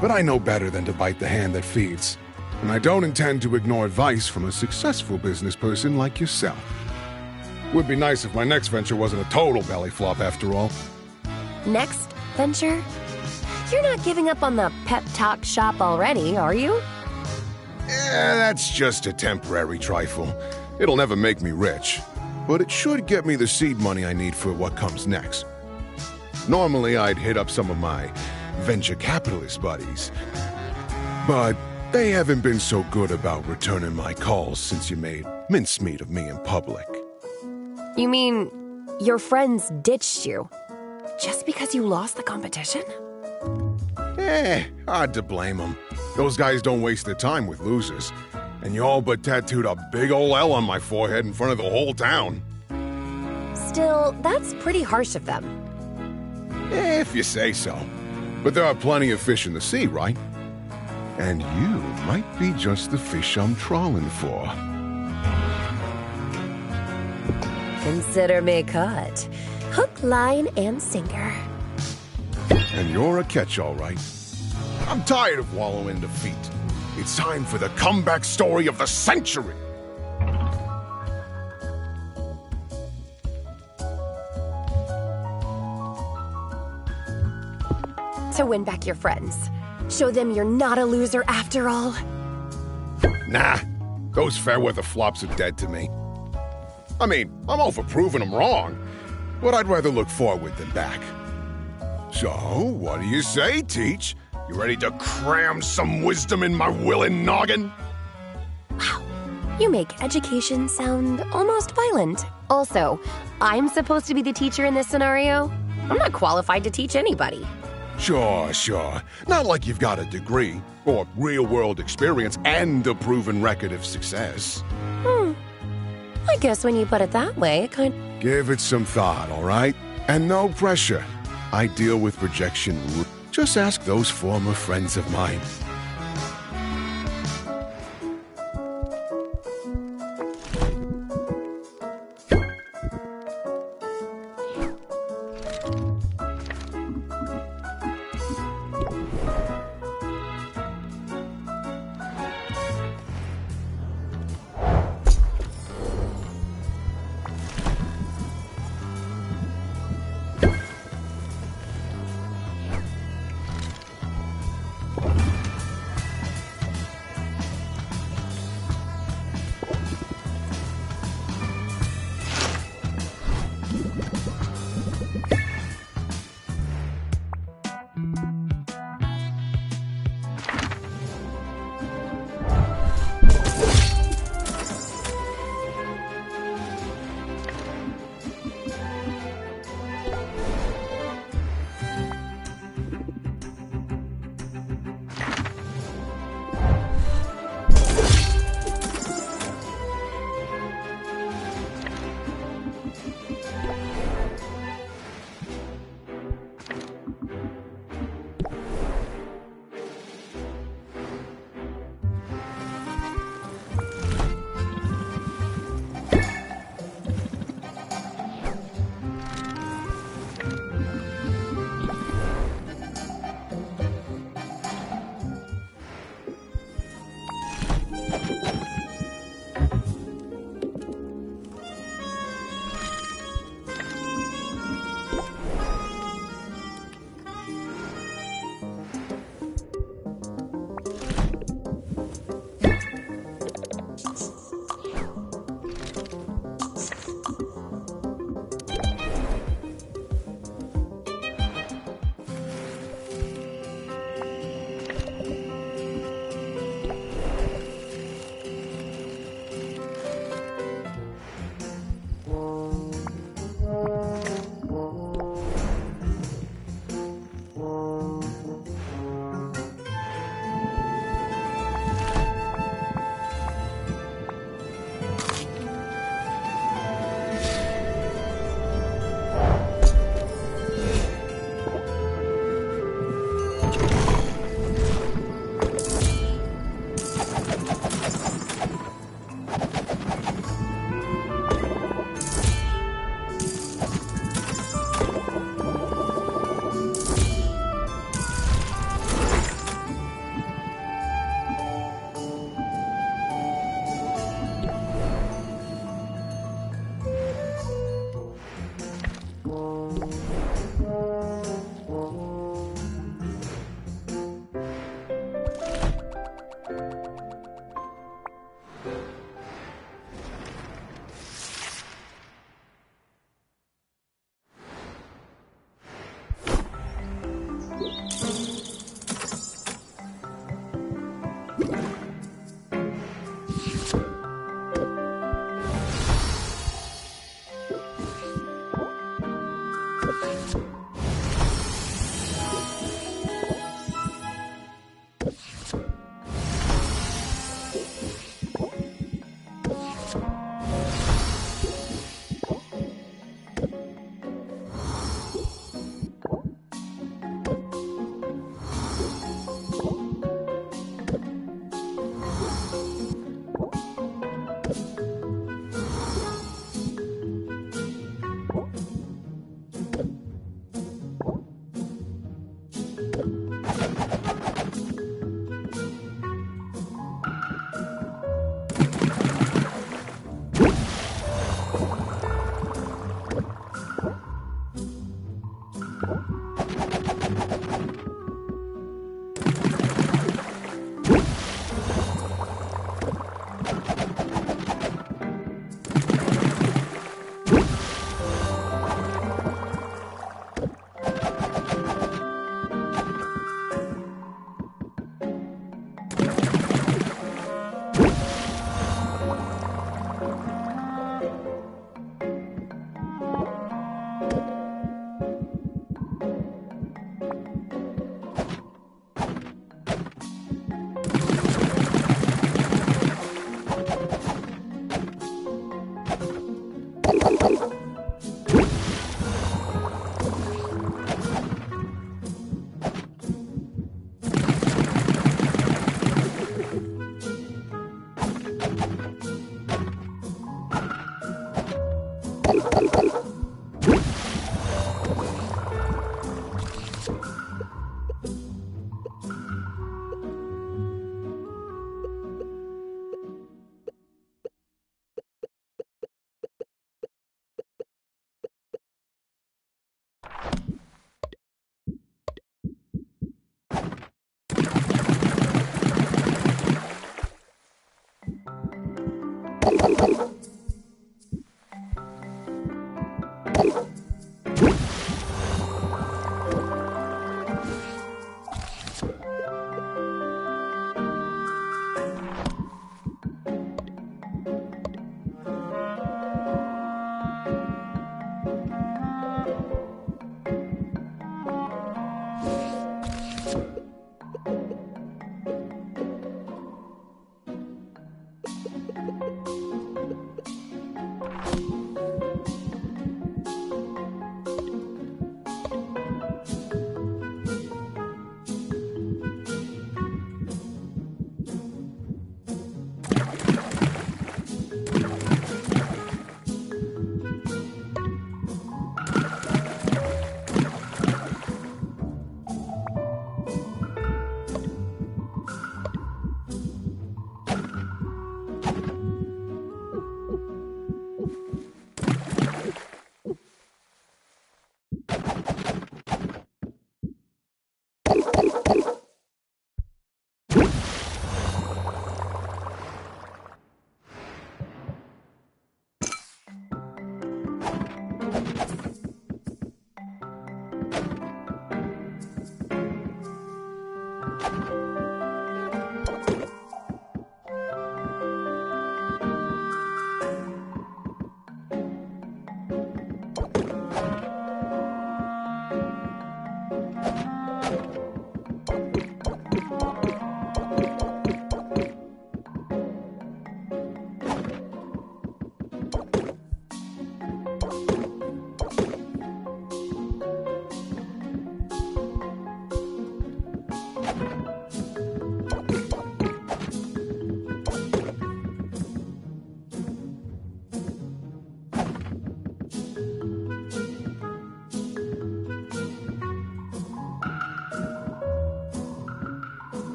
S8: But I know better than to bite the hand that feeds. And I don't intend to ignore advice from a successful business person like yourself. Would be nice if my next venture wasn't a total belly flop after all.
S2: Next venture? You're not giving up on the pep talk shop already, are you?
S8: That's just a temporary trifle. It'll never make me rich, but it should get me the seed money I need for what comes next. Normally, I'd hit up some of my venture capitalist buddies, but they haven't been so good about returning my calls since you made mincemeat of me in public.
S2: You mean your friends ditched you just because you lost the competition?
S8: Hard to blame them. Those guys don't waste their time with losers. And you all but tattooed a big ol' L on my forehead in front of the whole town.
S2: Still, that's pretty harsh of them.
S8: If you say so. But there are plenty of fish in the sea, right? And you might be just the fish I'm trawling for.
S2: Consider me caught. Hook, line, and sinker.
S8: And you're a catch, all right. I'm tired of wallowing in defeat. It's time for the comeback story of the century.
S2: To win back your friends. Show them you're not a loser after all.
S8: Nah, those fair-weather flops are dead to me. I mean, I'm all for proving them wrong, but I'd rather look forward than back. So, what do you say, Teach? You ready to cram some wisdom in my willing noggin?
S2: Wow, you make education sound almost violent. Also, I'm supposed to be the teacher in this scenario? I'm not qualified to teach anybody.
S8: Sure. Not like you've got a degree, or real-world experience, and a proven record of success.
S2: I guess when you put it that way, it kind...
S8: Give it some thought, all right? And no pressure. I deal with rejection. Just ask those former friends of mine.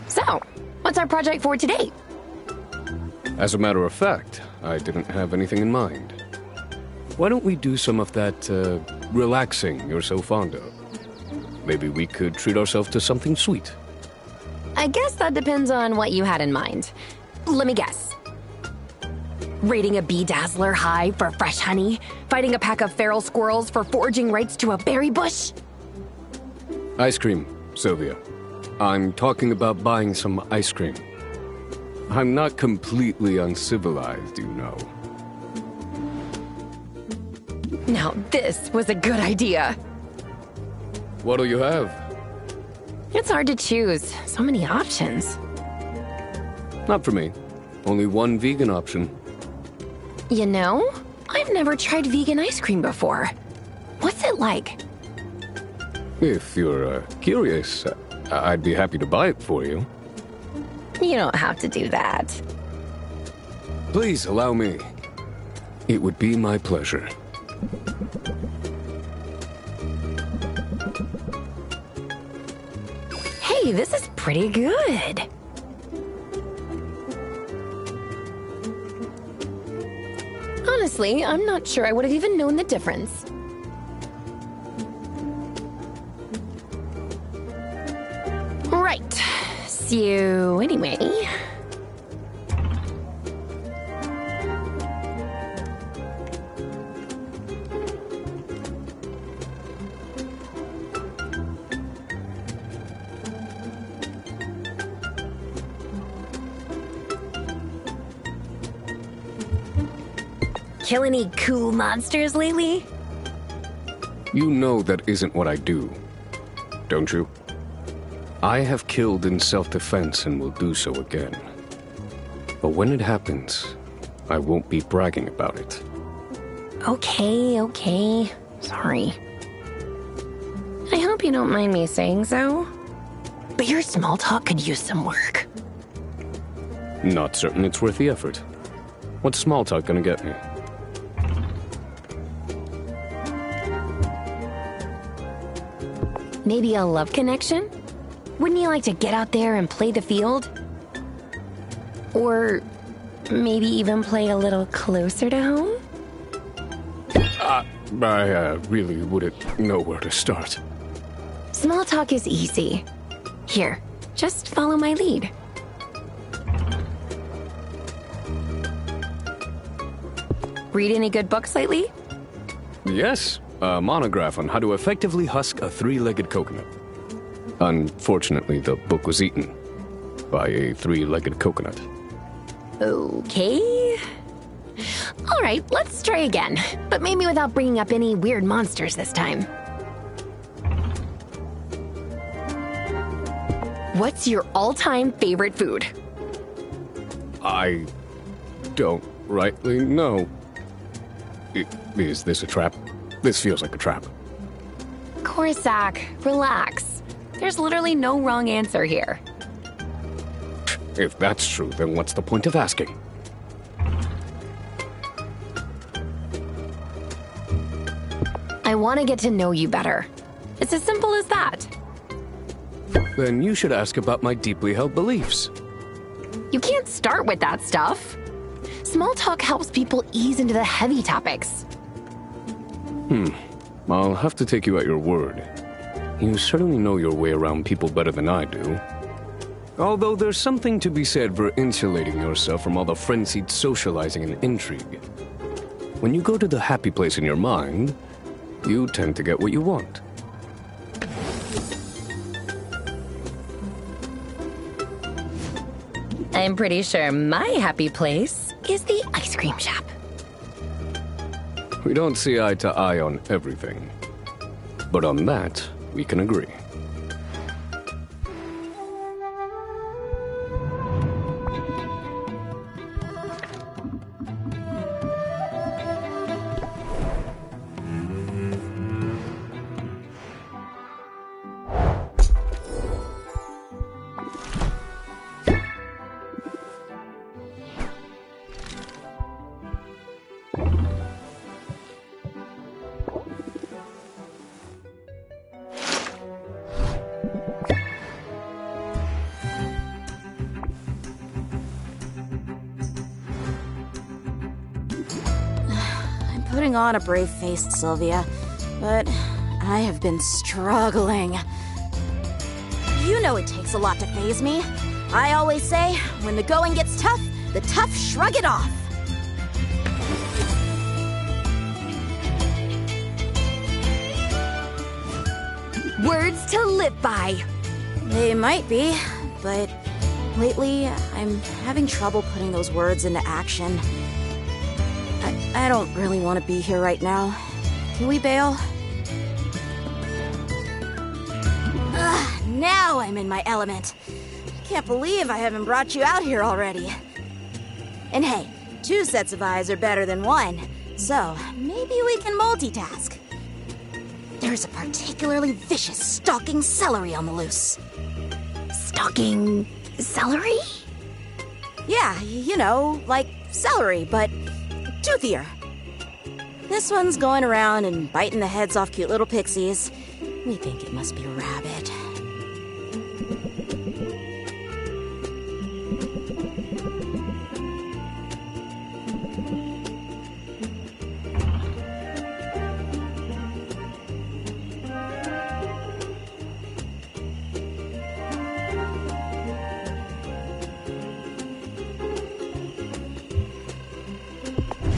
S7: So, what's our project for today?
S5: As a matter of fact, I didn't have anything in mind. Why don't we do some of that, relaxing you're so fond of? Maybe we could treat ourselves to something sweet.
S2: I guess that depends on what you had in mind. Let me guess. Raiding a bee dazzler hive for fresh honey? Fighting a pack of feral squirrels for foraging rights to a berry bush?
S5: Ice cream, Sylvia. I'm talking about buying some ice cream. I'm not completely uncivilized, you know.
S2: Now this was a good idea.
S5: What'll you have?
S2: It's hard to choose. So many options.
S5: Not for me. Only one vegan option.
S2: You know, I've never tried vegan ice cream before. What's it like?
S5: If you're curious, I'd be happy to buy it for you.
S2: You don't have to do that.
S5: Please allow me. It would be my pleasure.
S2: Hey, this is pretty good. Honestly, I'm not sure I would have even known the difference. Right. So, anyway... Kill any cool monsters lately?
S5: You know that isn't what I do, don't you? I have killed in self-defense and will do so again. But when it happens, I won't be bragging about it.
S2: Okay. Sorry. I hope you don't mind me saying so. But your small talk could use some work.
S5: Not certain it's worth the effort. What's small talk gonna get me?
S2: Maybe a love connection? Wouldn't you like to get out there and play the field? Or maybe even play a little closer to home?
S5: I really wouldn't know where to start.
S2: Small talk is easy. Here, just follow my lead.
S1: Read any good books lately?
S5: Yes, A monograph on how to effectively husk a three-legged coconut. Unfortunately, the book was eaten by a three-legged coconut.
S2: Okay. All right, let's try again, but maybe without bringing up any weird monsters this time. What's your all-time favorite food?
S5: I don't rightly know. Is this a trap? This feels like a trap.
S2: Korsak, relax. There's literally no wrong answer here.
S5: If that's true, then what's the point of asking?
S2: I want to get to know you better. It's as simple as that.
S5: Then you should ask about my deeply held beliefs.
S2: You can't start with that stuff. Small talk helps people ease into the heavy topics.
S5: I'll have to take you at your word. You certainly know your way around people better than I do. Although there's something to be said for insulating yourself from all the frenzied socializing and intrigue. When you go to the happy place in your mind, you tend to get what you want.
S2: I'm pretty sure my happy place is the ice cream shop.
S5: We don't see eye to eye on everything. But on that, we can agree.
S4: Putting on a brave face, Sylvia, but I have been struggling. You know it takes a lot to faze me. I always say, when the going gets tough, the tough shrug it off.
S2: Words to live by.
S4: They might be, but lately I'm having trouble putting those words into action. I don't really want to be here right now. Can we bail? Now I'm in my element. Can't believe I haven't brought you out here already. And hey, 2 sets of eyes are better than 1, so maybe we can multitask. There's a particularly vicious stalking celery on the loose.
S2: Stalking celery?
S4: Yeah, you know, like celery, but toothier. This one's going around and biting the heads off cute little pixies. We think it must be a rabbit.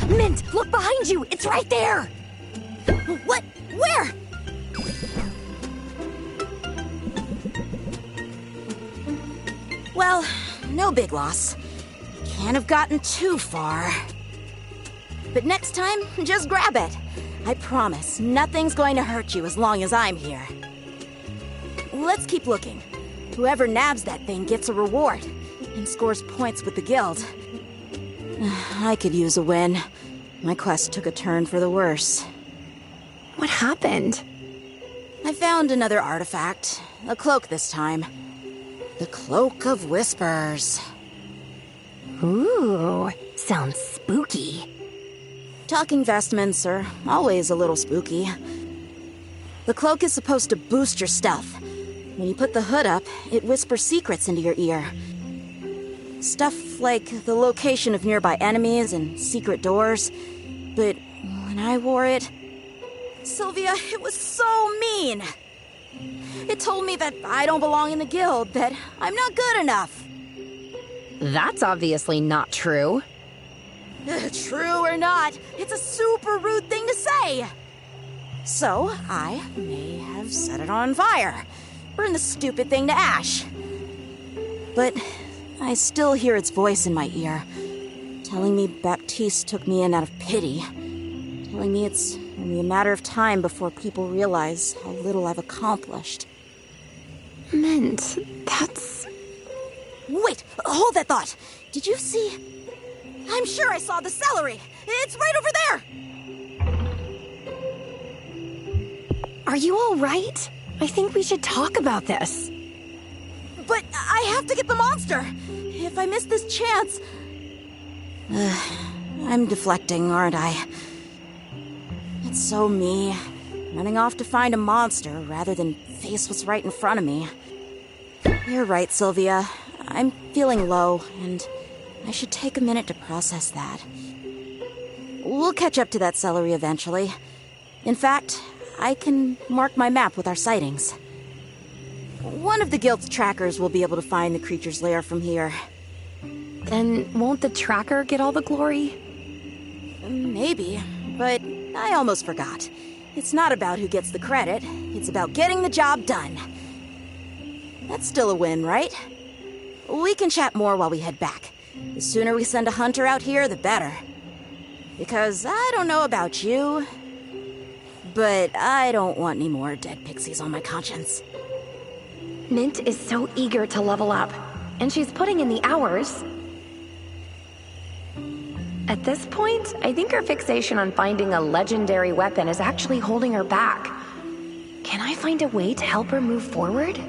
S2: Mint, look behind you! It's right there!
S4: What? Where? Well, no big loss. Can't have gotten too far. But next time, just grab it. I promise, nothing's going to hurt you as long as I'm here. Let's keep looking. Whoever nabs that thing gets a reward and scores points with the guild. I could use a win. My quest took a turn for the worse.
S2: What happened?
S4: I found another artifact. A cloak this time. The Cloak of Whispers.
S2: Ooh, sounds spooky.
S4: Talking vestments are always a little spooky. The cloak is supposed to boost your stealth. When you put the hood up, it whispers secrets into your ear. Stuff like the location of nearby enemies and secret doors. But when I wore it, Sylvia, it was so mean. It told me that I don't belong in the guild, that I'm not good enough.
S2: That's obviously not true.
S4: True or not, it's a super rude thing to say. So I may have set it on fire. Burn the stupid thing to ash. But I still hear its voice in my ear, telling me Baptiste took me in out of pity, telling me it's only a matter of time before people realize how little I've accomplished.
S2: Mint, that's...
S4: Wait, hold that thought. Did you see? I'm sure I saw the celery. It's right over there.
S2: Are you all right? I think we should talk about this.
S4: But I have to get the monster. If I miss this chance... I'm deflecting, aren't I? It's so me. Running off to find a monster rather than face what's right in front of me. You're right, Sylvia. I'm feeling low, and I should take a minute to process that. We'll catch up to that celery eventually. In fact, I can mark my map with our sightings. One of the guild's trackers will be able to find the creature's lair from here.
S2: Then won't the tracker get all the glory?
S4: Maybe, but I almost forgot. It's not about who gets the credit, it's about getting the job done. That's still a win, right? We can chat more while we head back. The sooner we send a hunter out here, the better. Because I don't know about you, but I don't want any more dead pixies on my conscience.
S2: Mint is so eager to level up, and she's putting in the hours. At this point, I think her fixation on finding a legendary weapon is actually holding her back. Can I find a way to help her move forward?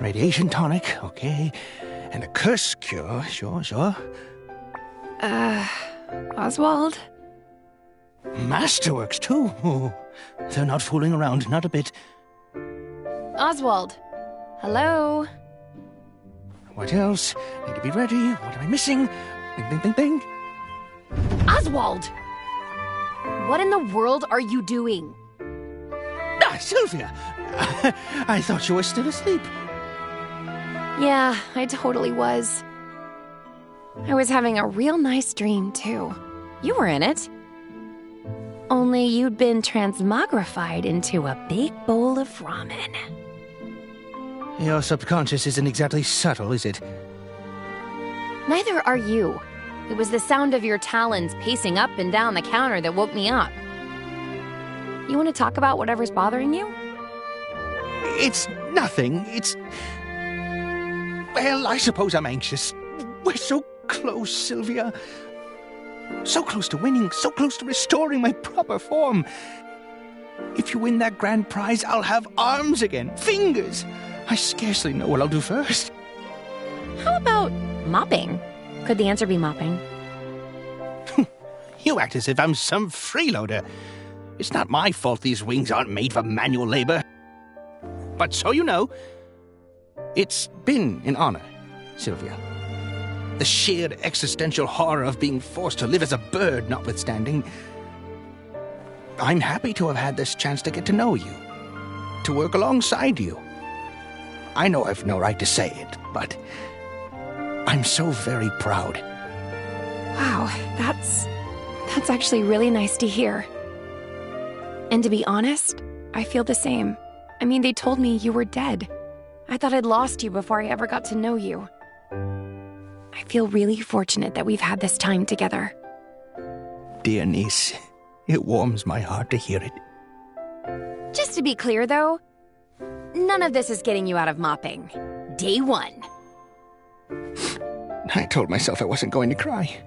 S10: radiation tonic, okay. And a curse cure, sure.
S2: Oswald?
S10: Masterworks, too. Oh, they're not fooling around, not a bit.
S2: Oswald? Hello?
S10: What else? Need to be ready. What am I missing? Ding, ding, ding, ding.
S2: Oswald! What in the world are you doing?
S10: Ah, Sylvia! I thought you were still asleep.
S2: Yeah, I totally was. I was having a real nice dream, too. You were in it. Only you'd been transmogrified into a big bowl of ramen.
S10: Your subconscious isn't exactly subtle, is it?
S2: Neither are you. It was the sound of your talons pacing up and down the counter that woke me up. You want to talk about whatever's bothering you?
S10: It's nothing. Well, I suppose I'm anxious. We're so close, Sylvia. So close to winning, so close to restoring my proper form. If you win that grand prize, I'll have arms again, fingers. I scarcely know what I'll do first.
S2: How about mopping? Could the answer be mopping?
S10: You act as if I'm some freeloader. It's not my fault these wings aren't made for manual labor. But so you know, it's been an honor, Sylvia. The sheer existential horror of being forced to live as a bird notwithstanding, I'm happy to have had this chance to get to know you, to work alongside you. I know I've no right to say it, but I'm so very proud.
S2: Wow, that's actually really nice to hear. And to be honest, I feel the same. I mean, they told me you were dead. I thought I'd lost you before I ever got to know you. I feel really fortunate that we've had this time together.
S10: Dear niece, it warms my heart to hear it.
S2: Just to be clear, though, none of this is getting you out of mopping. Day one.
S10: I told myself I wasn't going to cry.